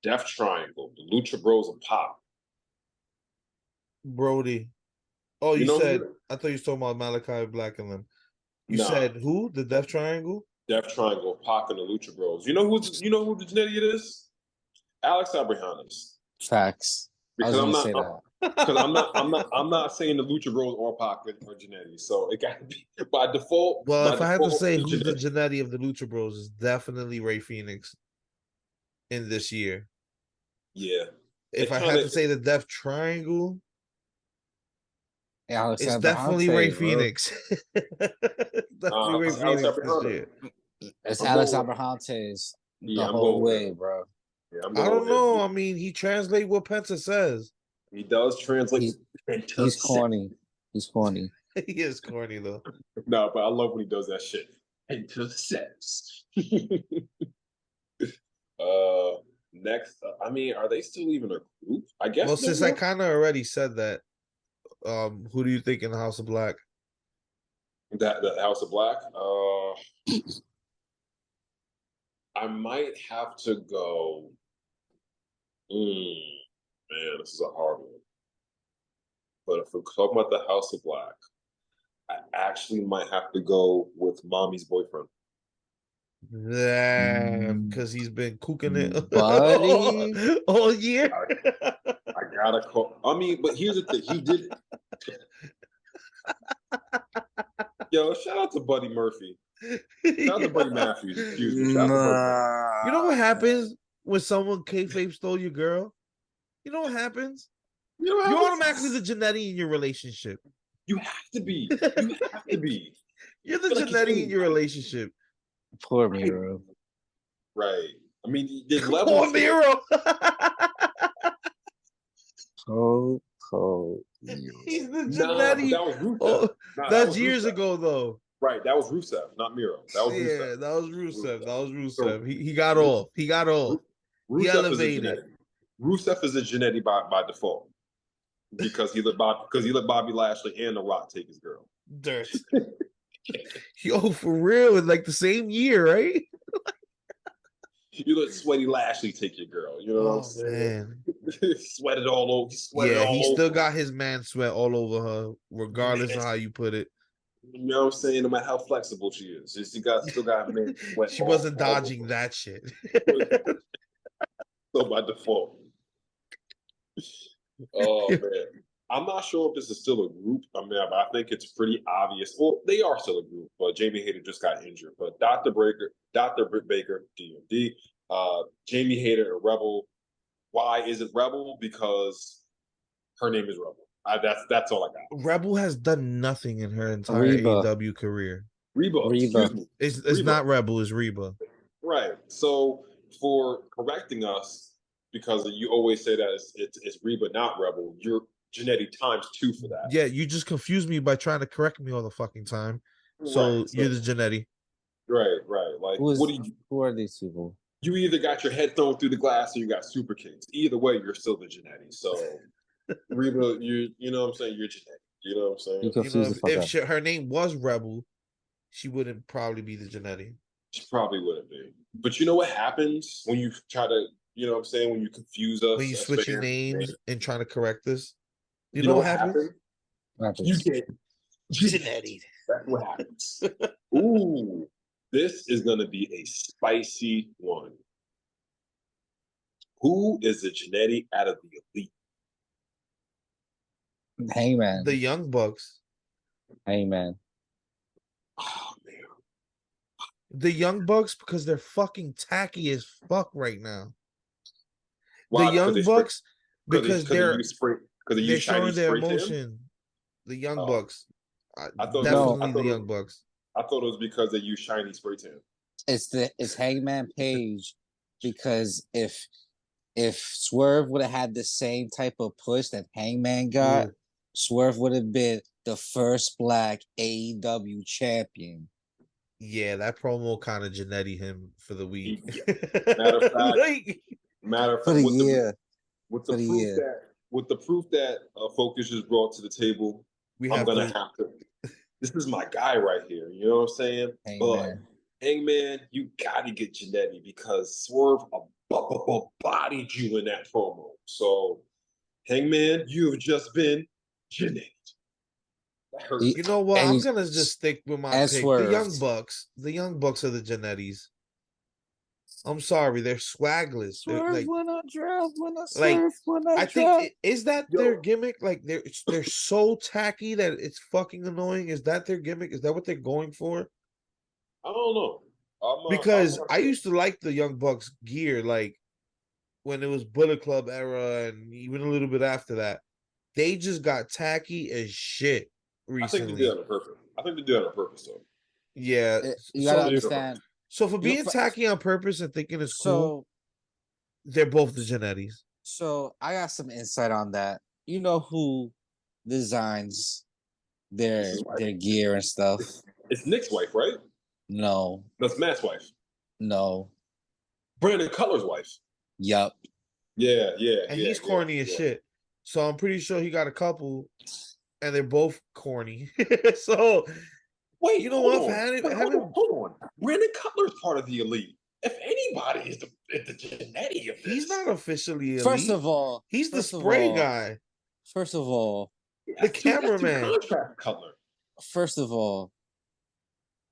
Death Triangle, the Lucha Bros and Pop. Brody. Oh, You you know said who- I thought you were talking about Malachi Black and them. You Nah. said who? The Death Triangle? Death Triangle, Pac, and the Lucha Bros. You know who the Jannetty it is? Alex Abrahamis. Facts. I was Because going to say that. Because I'm not saying the Lucha Bros or Pac or Jannetty. So it got to be by default. Well, by if I had to default, say it's who's the Jannetty. Jannetty of the Lucha Bros, is definitely Ray Phoenix in this year. Yeah. If It I had kinda- to say the Death Triangle, Alex it's Abrahante, definitely Ray bro. Phoenix. Definitely Ray Alex Phoenix this Abrahante. year. It's I'm Alex going with- Abrahantes the Yeah, I'm whole going with way, it. bro. Yeah, I'm I going don't with know. I him. mean, he translates what Penta says. He does translate. He's corny. He's corny. He is corny though. No, but I love when he does that shit. Into sex. Next, I mean, are they still even a group? I guess. Well, they're since I not. kind of already said that, who do you think in the House of Black? That the House of Black. I might have to go. Man, this is a hard one. But if we're talking about the House of Black, I actually might have to go with Mommy's boyfriend. Damn, because he's been cooking it Buddy. all year. I gotta call. I mean, but here's the thing. He did. Yo, shout out to Buddy Murphy. Shout out to Buddy Matthews. Excuse me. Shout out to Buddy Matthews. You know what happens when someone kayfabe stole your girl? You know what happens? You know You're how automatically the Jannetty in your relationship. you have to be. You have to be. You're the Feel like it's Jannetty in only your right. relationship. Poor Miro. Right. I mean, there's Poor levels. Miro. He's the Nah, but Jannetty. that was Rusev. Oh, Nah, that that's was years Rusev. ago, though. Right, that was Rusev, not Miro. That was Yeah, Rusev. that was Rusev. That was Rusev. So- He got off. He got off. He Rusev is a elevated. Jannetty. Rusev is a Jannetty by default because he let Bobby Lashley and The Rock take his girl. Dirt. Yo, for real, in like the same year, right? You let Sweaty Lashley take your girl. You know what I'm saying? Man. Sweat it all over. Yeah, he still over. got his man sweat all over her, regardless of how you put it. You know what I'm saying? No matter how flexible she is, she still got man sweat. She wasn't dodging that shit. So by default. Oh man. I'm not sure if this is still a group. I mean, I think it's pretty obvious. Well, they are still a group, but Jamie Hayter just got injured. But Dr. Baker, DMD, Jamie Hayter, and Rebel. Why is it Rebel? Because her name is Rebel. That's all I got. Rebel has done nothing in her entire Reba. AEW career. Reba. Excuse me. It's Reba. not Rebel, it's Reba. Right. So for correcting us, because you always say that it's Reba, not Rebel, you're Jannetty times 2 for that. Yeah, you just confused me by trying to correct me all the fucking time. So Right, you're the Jannetty. Right. Like, Who are these people? You either got your head thrown through the glass or you got Super Kings. Either way, you're still the Jannetty. So Reba, you know what I'm saying? You're Jannetty. You know what I'm saying? You confused the fuck up. Her name was Rebel, she wouldn't probably be the Jannetty. She probably wouldn't be. But you know what happens when you try to, you know what I'm saying, when you confuse us? When you as switching fans, names and trying to correct this. You you know what happens? You get Jannetty. That's what happens. Ooh, this is going to be a spicy one. Who is the Jannetty out of the Elite? Hangman. The Young Bucks. Hangman. Oh, man. The Young Bucks, because they're fucking tacky as fuck right now. Why? The Young Bucks, because they're showing their emotion. The Young Bucks. I thought Definitely the Young Bucks. I thought it was because they use shiny spray tan. It's Hangman Page, because if Swerve would have had the same type of push that Hangman got, Swerve would have been the first black AEW champion. Yeah, that promo kind of Jannetty him for the week. Matter of fact, For the year. With the proof that Focus just brought to the table, I'm gonna have to. This is my guy right here. You know what I'm saying? Hangman. But Hangman, you gotta get Jannetty because Swerve bodied you in that promo. So Hangman, you have just been Jannetty. You know what? I'm gonna just stick with my pick. Swerved. The Young Bucks. The Young Bucks are the Jannettys. I'm sorry, they're swagless. Swerve when I draft, when I like, surf, when I I draft. think is that their gimmick? Like they're so tacky that it's fucking annoying. Is that their gimmick? Is that what they're going for? I don't know. Because I used to like the Young Bucks gear, like when it was Bullet Club era, and even a little bit after that. They just got tacky as shit recently. I think they did it on purpose. I think they did it on purpose, though. Yeah, you gotta understand. So for being tacky on purpose and thinking it's cool, they're both the Jannettys. So I got some insight on that. You know who designs their gear and stuff? It's Nick's wife, right? No. That's Matt's wife. No. Brandon Cutler's wife. Yup. Yeah. And he's corny as shit. So I'm pretty sure he got a couple, and they're both corny. So wait, you know what? Hold on. Brandon Cutler's part of the Elite. If anybody is the Jannetty of this, he's not officially elite. First of all, he's the spray guy. First of all, the cameraman. Contract Cutler. First of all,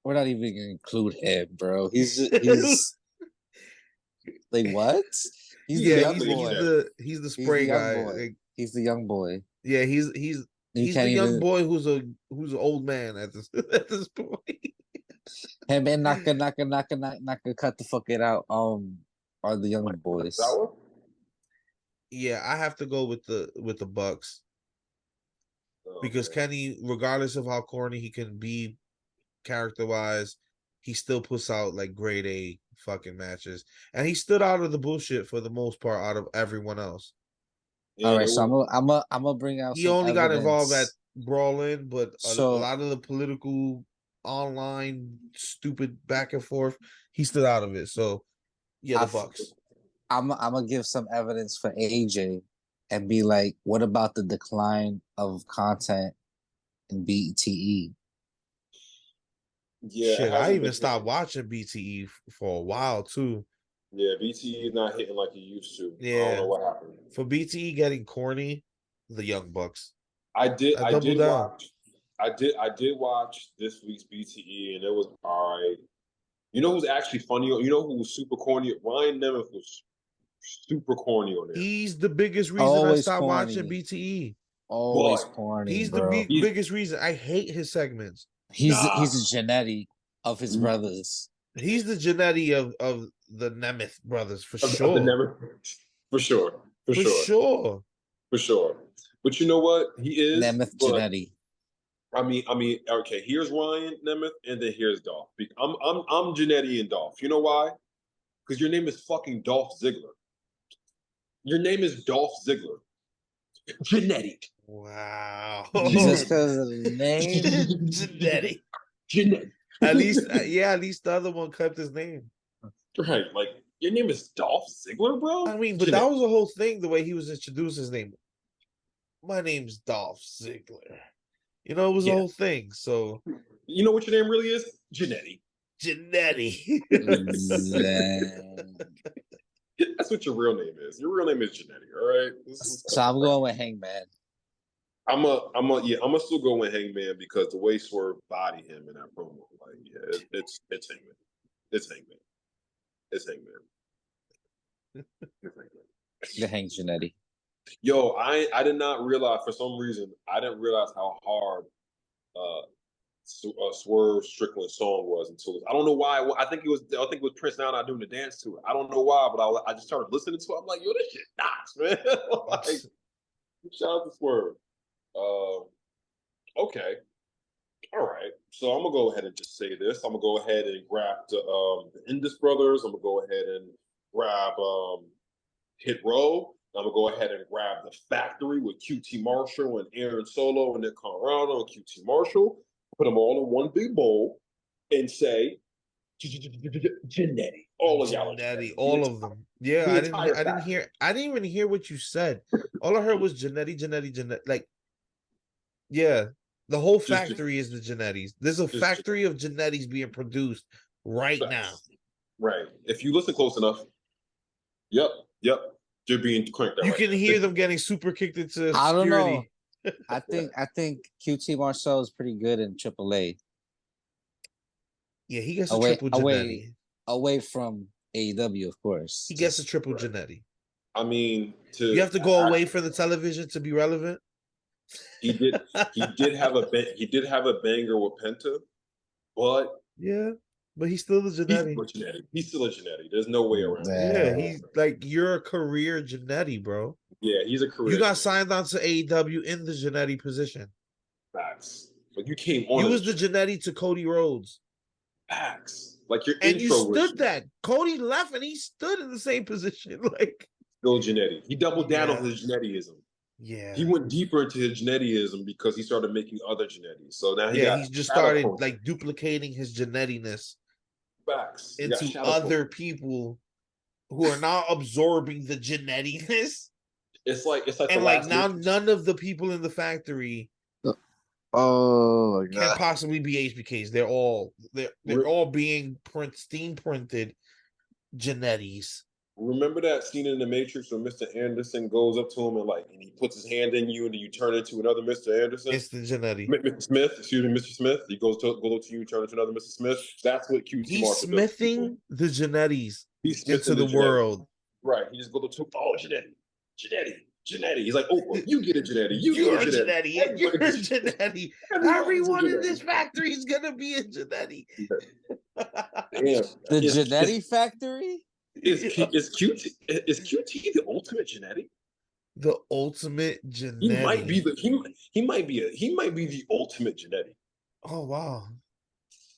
we're not even gonna include him, bro. He's like what? He's the spray guy. He's the young boy. Yeah, he's You He's can't the young even boy who's an old man at this at this point. him and Naka cut the fuck it out. Are the young boys. Sour? Yeah, I have to go with the Bucks because man. Kenny, regardless of how corny he can be character wise, he still puts out like grade A fucking matches, and he stood out of the bullshit for the most part out of everyone else. All And right, it so was- I'm gonna bring out He some only got involved at evidence. Brawling, but a So lot of the political online stupid back and forth, he stood out of it. So yeah, the I, Bucks. I'm gonna give some evidence for AJ and be like, what about the decline of content in BTE? yeah, it Shit, I hasn't even been stopped hitting. watching BTE for a while too. Yeah, BTE is not hitting like he used to. I don't Yeah, know what happened. for BTE getting corny, the Young Bucks. I did I doubled down. watch I did watch this week's BTE and it was all right. You know who's actually funny? You know who was super corny? Ryan Nemeth was super corny on there. He's the biggest reason I Always stopped watching corny. BTE. Always But corny, He's the bro. he's biggest reason. I hate his segments. He's nah. a Jannetty of his brothers. He's the Jannetty of the Nemeth brothers for Of the sure. never for sure. For For sure. sure. For sure. But you know what? He is. Nemeth But Jannetty. I mean, okay, here's Ryan Nemeth, and then here's Dolph. I'm Jannetty and Dolph. You know why? Because your name is fucking Dolph Ziggler. Your name is Dolph Ziggler. Jannetty. Wow. Just because of the name. Jannetty. Jannetty. At least, at least the other one kept his name. Right, like your name is Dolph Ziggler, bro. I mean, but that was the whole thing, the way he was introduced his name. My name's Dolph Ziggler. You know, it was the whole thing. So, you know what your name really is? Jannetty. Jannetty. That's what your real name is. Your real name is Jannetty. All right. So I'm going with Hangman. I'm still go with Hangman because the way Swerve bodied him in that promo, like, yeah, it's Hangman. It's Hangman. It's Hangman. It's Hangman. The Hang Jannetty. Yo, I did not realize for some reason I didn't realize how hard Swerve Strickland's song was until I don't know why. I think it was Prince now not doing the dance to it. I don't know why, but I just started listening to it. I'm like, yo, this shit nuts, man. Like, shout out to Swerve. Okay. All right. So I'm gonna go ahead and just say this. I'm gonna go ahead and grab the Indus Brothers. I'm gonna go ahead and grab Hit Row. I'm gonna go ahead and grab the Factory with QT Marshall and Aaron Solo and Nick Colorado and QT Marshall. Put them all in one big bowl and say Jannetty. All of y'all. Jannetty, all of them. Yeah, I didn't even hear what you said. All I heard was Jannetty. Like, yeah, the whole factory is the Jannetties. There's a factory of Jannetties being produced right now. Right. If you listen close enough, yep. They're being cranked out. You right can now. hear them getting super kicked into I don't security. know. I think QT Marshall is pretty good in AAA. Yeah, he gets a triple Jannetty. Away from AEW, of course. He gets a triple Jannetty. I mean, you have to go away from the television to be relevant. He did have a banger with Penta, but yeah, but he's still the Jannetty. He's still a Jannetty. There's no way around it. Yeah, he's like, you're a career Jannetty, bro. Yeah, he's a career. You got signed on to AEW in the Jannetty position. Facts. But you came on. You was the Jannetty to Cody Rhodes. Facts. Like your and intro you stood that. Cody left and he stood in the same position. Like, still Jannetty. He doubled down on his Jannettyism. Yeah. He went deeper into his Jannettyism because he started making other Jannetties. So now he just started like duplicating his Jannettiness Facts. into other people who are now absorbing the Jannettiness. It's like and like now none of the people in the factory can possibly be HBKs. They're all being steam printed Jannetties. Remember that scene in The Matrix where Mr. Anderson goes up to him and he puts his hand in you and then you turn into another Mr. Anderson? It's the Jannetty. Mr. Smith, Mr. Smith. He goes to you, turn into another Mr. Smith. That's what QT He's Marshall smithing does. the Jannetties He's into the world. Right. He just goes to Jannetty. Jannetty. He's like, Oprah, you get a Jannetty. You You're a get a Jannetty. Jannetty. You're a Everybody- Jannetty. everybody's a Everyone in Jannetty. this factory is gonna be a Jannetty. Damn. The Is- Jannetty factory? Is QT the ultimate Jannetty? The ultimate He might be Jannetty. he might be the ultimate Jannetty. Oh wow.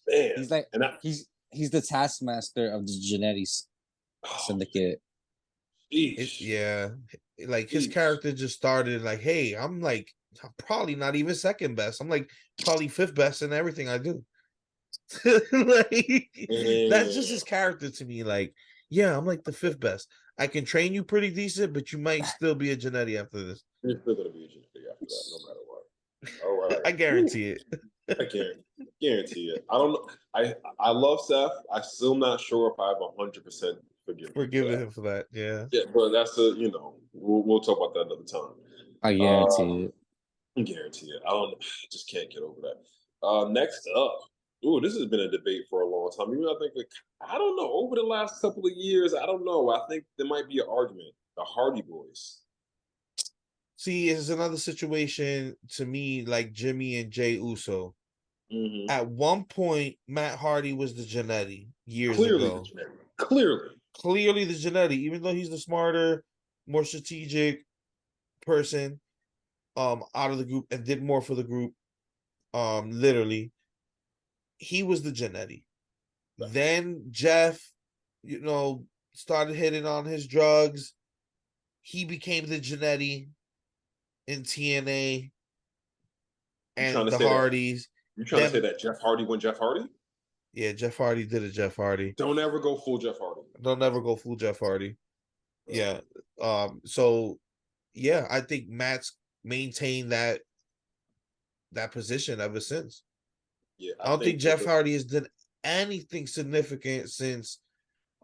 Man. He's like and I, he's the taskmaster of the Jannetty syndicate. Yeah. Like his Jeez. character just started like, hey, I'm probably not even second best. I'm like probably fifth best in everything I do. Like that's just his character to me. Like, yeah, I'm like the fifth best. I can train you pretty decent, but you might still be a Jannetty after this. You're still gonna be a Jannetty after that, no matter what. All right. I guarantee it. I guarantee it. I don't know. I love Seth. I'm still not sure if I have 100% Forgiving him for that. Yeah. Yeah, but that's we'll talk about that another time. I guarantee it. I guarantee it. I just can't get over that. Next up, this has been a debate for a long time. Even I don't know. Over the last couple of years, I don't know. I think there might be an argument. The Hardy Boys. See, it's another situation to me like Jimmy and Jay Uso. Mm-hmm. At one point, Matt Hardy was the Jannetty years ago. Clearly the Jannetty, even though he's the smarter, more strategic person out of the group and did more for the group. Literally, he was the Jannetty. Then Jeff, started hitting on his drugs. He became the Jannetty in TNA and the Hardys. You trying to say that Jeff Hardy went Jeff Hardy? Yeah, Jeff Hardy did a Jeff Hardy. Don't ever go full Jeff Hardy. Don't ever go full Jeff Hardy. Yeah. So yeah, I think Matt's maintained that position ever since. Yeah. I don't think Jeff Hardy has done anything significant since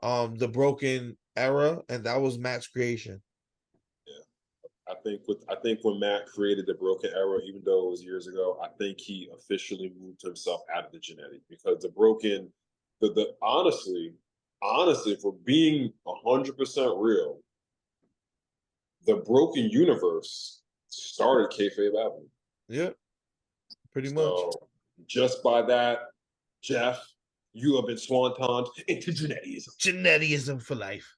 the Broken Era, and that was Matt's creation. I think when Matt created the Broken Era, even though it was years ago, I think he officially moved himself out of the Jannetty because the Broken, honestly, for being 100% real, the Broken Universe started Kayfabe Avenue. Yeah, pretty much. Just by that, Jeff, you have been swantoned into Jannettyism. Jannettyism for life.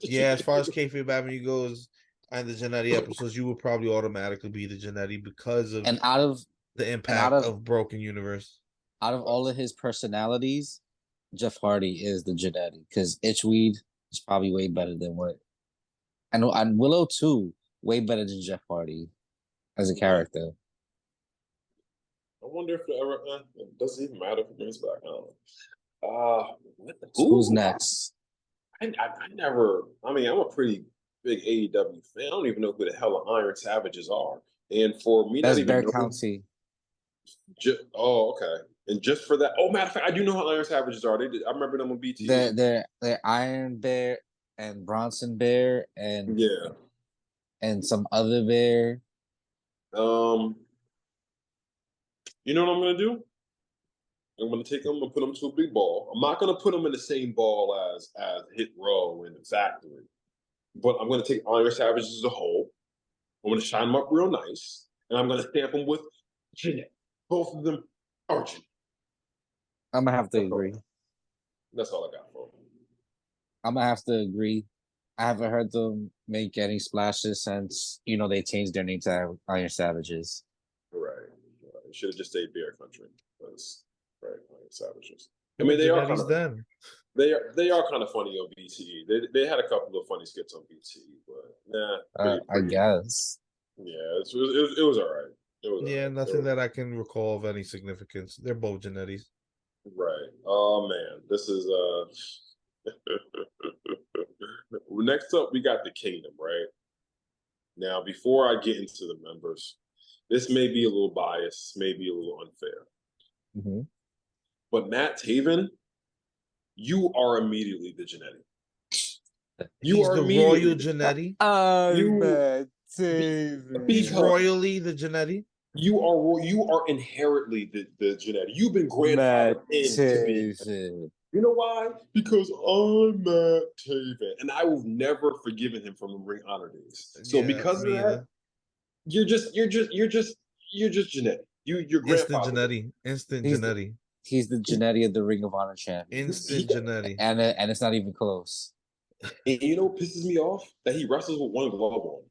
Yeah, as far as Kayfabe Avenue goes, and the Jannetty episodes, you would probably automatically be the Jannetty because of the impact of Broken Universe. Out of all of his personalities, Jeff Hardy is the Jannetty because Itchweed is probably way better than what. And Willow too, way better than Jeff Hardy as a character. I wonder if it doesn't even matter if it brings back. I don't know. Who's next? I'm a pretty big AEW fan. I don't even know who the hell the Iron Savages are. And for me, that's Bear County. Okay. And just for that, matter of fact, I do know how Iron Savages are. I remember them on BT. They're Iron Bear and Bronson Bear and some other bear. You know what I'm gonna do? I'm gonna take them and put them to a big ball. I'm not gonna put them in the same ball as Hit Row and the Factory, but I'm gonna take Iron Savages as a whole. I'm gonna shine them up real nice, and I'm gonna stamp them with Jannetty. Both of them are Jannetty. I'm gonna have to agree. That's all I got for them. I'm gonna have to agree. I haven't heard them make any splashes since they changed their name to Iron Savages. Right. It should have just stayed Bear Country. That's right, Iron Savages. I mean, they are kind of funny on BTE. They had a couple of funny skits on BTE, but I guess. Yeah, it was all right. Nothing that I can recall of any significance. They're both Jannetties. Right. Oh man, this is next up we got the Kingdom, right? Now, before I get into the members, this may be a little biased, maybe a little unfair. Mm-hmm. But Matt Taven, you are immediately the Jannetty. He's the royal Jannetty. Matt Taven. He's royally the Jannetty. You are inherently the Jannetty. You've been grandfathered in to be. You know why? Because I'm Matt Taven, and I will never forgiven him from the Ring Honor days. So Yeah, because of me that, either. you're just genetic. Your Instant grandfather. Jannetty. Instant He's the Jannetty. he's the Jannetty of the Ring of Honor champion, Instant Jannetty. and it's not even close. And you know what pisses me off? That he wrestles with one glove on.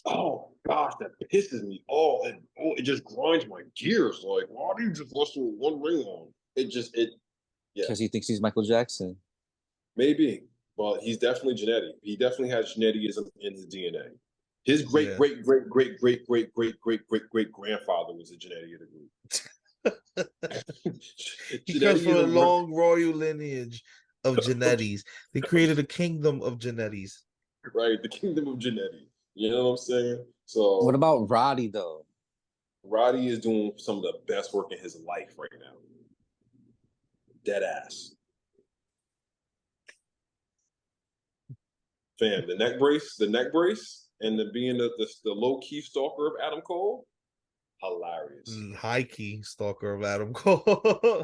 Oh gosh, that pisses me off. And it just grinds my gears. Like, why do you just wrestle with one ring on? Yeah, Because he thinks he's Michael Jackson. maybe. But he's definitely genetic. He definitely has geneticism in his DNA. His great, Yeah. great, great, great, great, great, great, great, great, great grandfather was a genetic of the group. He comes from a Genetti long royal lineage of Jannetties. They created a kingdom of Jannetties. right, the kingdom of Jannetty. You know what I'm saying? So What about Roddy though? Roddy is doing some of the best work in his life right now. Dead ass. Fam, the neck brace, and the being the low key stalker of Adam Cole, hilarious. High key stalker of Adam Cole.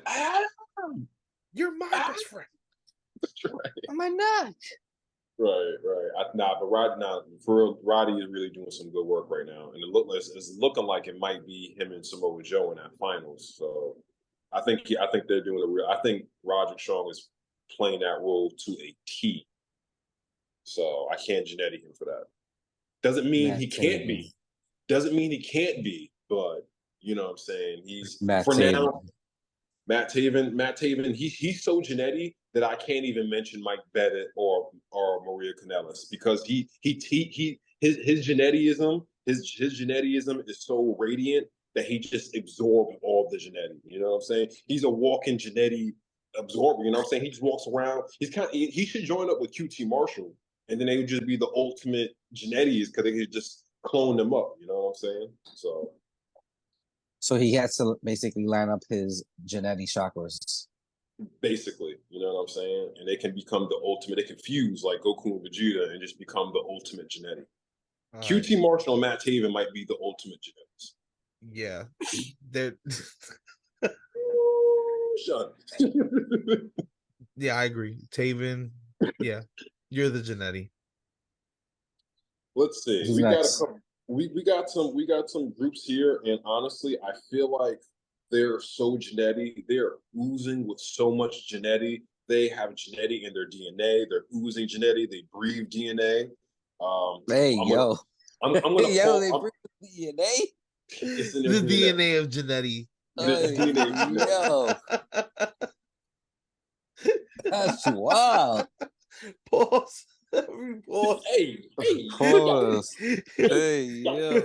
Adam! You're my Adam! best friend. Right, Am I not? right. For real, Roddy is really doing some good work right now, and it's looking like it might be him and Samoa Joe in that finals. So I think they're doing a real. I think Roderick Strong is playing that role to a T. So I can't Jannetty him for that. Doesn't mean Matt he can't Taven. be. Doesn't mean he can't be, but you know what I'm saying? He's Matt for Taven. now. Matt Taven, he's so Jannetty that I can't even mention Mike Bennett or Maria Kanellis because his Jannettyism, his Jannettyism is so radiant that he just absorbed all the Jannetty. You know what I'm saying? He's a walking Jannetty absorber. You know what I'm saying? He just walks around. He should join up with QT Marshall, and then they would just be the ultimate Jannetties because they could just clone them up. You know what I'm saying? So he has to basically line up his Jannetty chakras. Basically, you know what I'm saying? And they can become the ultimate. They can fuse like Goku and Vegeta and just become the ultimate Jannetty. All QT right. Marshall and Matt Taven might be the ultimate Jannetties. Yeah. They're Shut. yeah, I agree. Taven, yeah. You're the Jannetty. Let's see. Who's We got a next? couple. We got some groups here, and honestly, I feel like they're so Jannetty. They're oozing with so much Jannetty. They have Jannetty in their DNA. They're oozing Jannetty. They breathe DNA. Hey, I'm yo. gonna Yo, they pull. bring the DNA? It's in their The DNA of Jannetty. The DNA. Yo, that's wild. Pause. Pause. Hey, Pause. Hey, yo.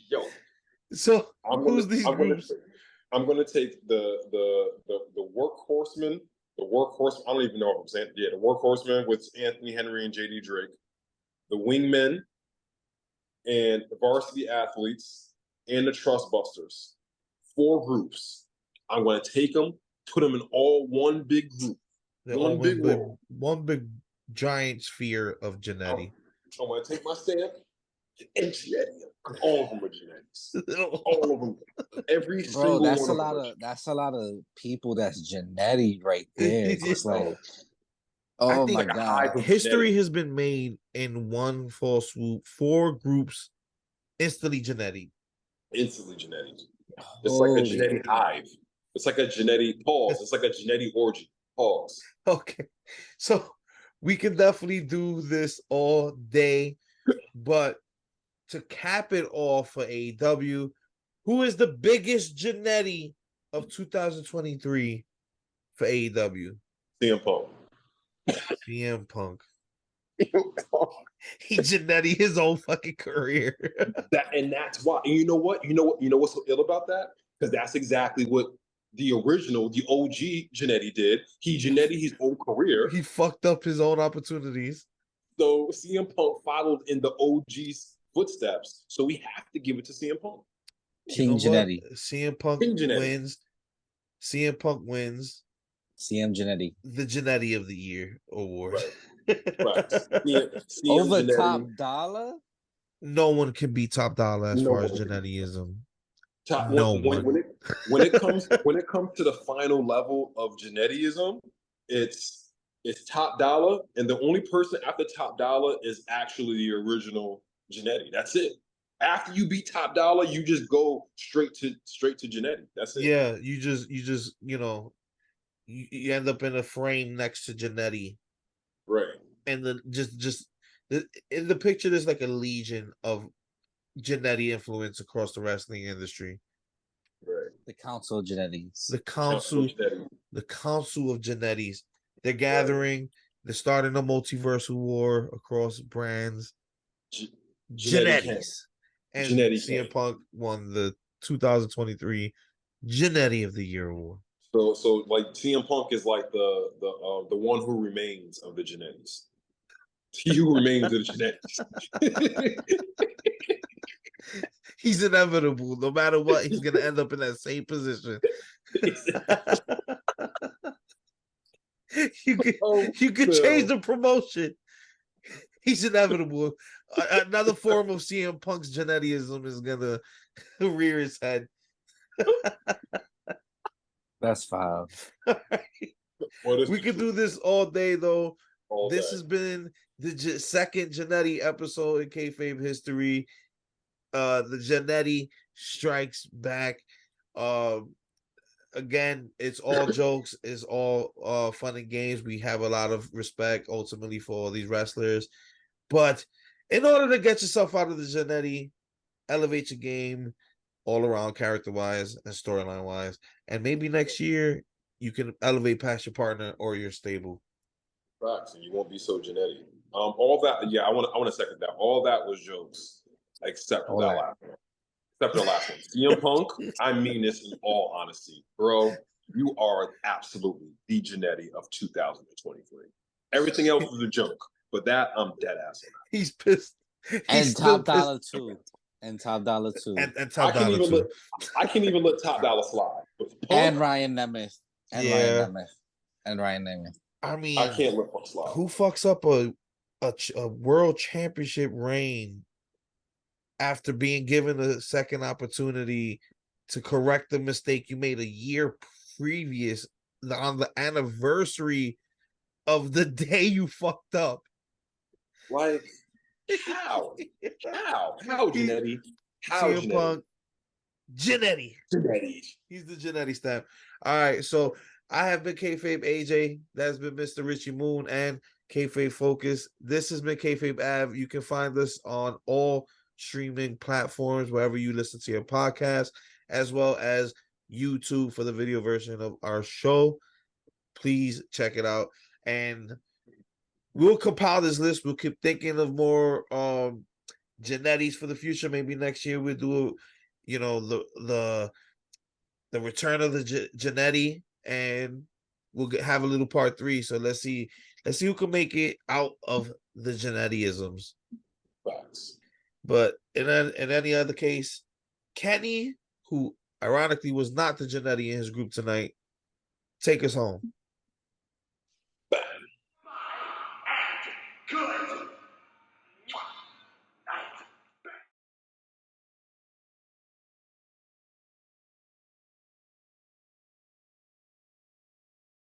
yo. So who's these groups? I'm gonna take the workhorsemen. The workhorse. I don't even know if I'm saying. Yeah, the workhorsemen with Anthony Henry and JD Drake. The wingmen and the varsity athletes and the trust busters. 4 groups. I'm gonna take them, put them in all one big group. They're One all big one big giant sphere of Jannetty. I'm gonna take my stamp and Jannetty. All of them are Jannetties. All of them. Every Bro, single that's one a of them. lot of people that's Jannetty right there. It's just like, I oh think my like a god. hive of history Jannetty. has been made in one fall swoop. 4 groups instantly Jannetty. Instantly Jannetty. It's like a Jannetty hive. It's like a Jannetty pause. It's like a Jannetty orgy. Pause. Okay. So we can definitely do this all day, but to cap it off for AEW, who is the biggest Jannetty of 2023 for AEW? CM Punk. CM Punk. He Jannetty his own fucking career. That's why. And you know what? You know what's so ill about that? Because that's exactly what the original, the OG Jannetty did. He Jannetty his own career. He fucked up his own opportunities. So CM Punk followed in the OG's footsteps. So we have to give it to CM Punk. King Jannetty. CM Punk King Jannetty. wins. CM Punk wins CM Jannetty. the Jannetty of the Year award. Right. CM Over Jannetty. Top Dollar? No one can beat Top Dollar as No far as one can. Jannettyism. Top No when, one. when it comes to the final level of Jannettyism, it's Top Dollar, and the only person after Top Dollar is actually the original Jannetty. That's it. After you beat Top Dollar, you just go straight to Jannetty. That's it. Yeah, you just you end up in a frame next to Jannetty, Right. and then in the picture there's like a legion of Jannetty influence across the wrestling industry. Right. The Council of Genetics. The council of Jannetties. They're gathering. They're starting a multiversal war across brands. Jannetties. And CM Punk won the 2023 Jannetty of the Year award. So like CM Punk is like the one who remains of the Jannetties. He who remains of the Jannetties. He's inevitable. No matter what, he's gonna end up in that same position. you could change the promotion. He's inevitable. Another form of CM Punk's Jannettyism is gonna rear its head. That's fine. We could do this all day, though. This day. has been the second Jannetty episode in Kayfabe history. The Jannetty strikes back. Again, it's all jokes. It's all fun and games. We have a lot of respect ultimately for all these wrestlers. But in order to get yourself out of the Jannetty, elevate your game all around character-wise and storyline-wise. And maybe next year you can elevate past your partner or your stable. Facts, and you won't be so Jannetty. All that, yeah, I want to second that. All that was jokes, except for that last one. Except for the last one. CM Punk, I mean this in all honesty. Bro, you are absolutely the Jannetty of 2023. Everything else was a joke, but that I'm dead ass on that. He's pissed. And Top Dollar too. And Top Dollar too. And Top Dollar too. I can't even let Top Dollar slide. But Punk, and Ryan Nemeth. And Ryan Nemeth. I mean, I can't let Punk slide. Who fucks up a world championship reign after being given a second opportunity to correct the mistake you made a year previous on the anniversary of the day you fucked up? Like, how? How, Jannetty? How, CM Punk? Jannetty. He's the Jannetty stamp. All right, so I have been Kayfabe AJ. That's been Mr. Richie Moon and Kayfabe Focus. This has been Kayfabe Ave. You can find us on all streaming platforms, wherever you listen to your podcast, as well as YouTube for the video version of our show. Please check it out. And we'll compile this list. We'll keep thinking of more Jannetties for the future. Maybe next year we'll do, the return of the Jannetty, and we'll have a little part 3. So let's see who can make it out of the Jannettyisms. Facts. But in any other case, Kenny, who ironically was not the Jannetty in his group tonight, take us home. Good.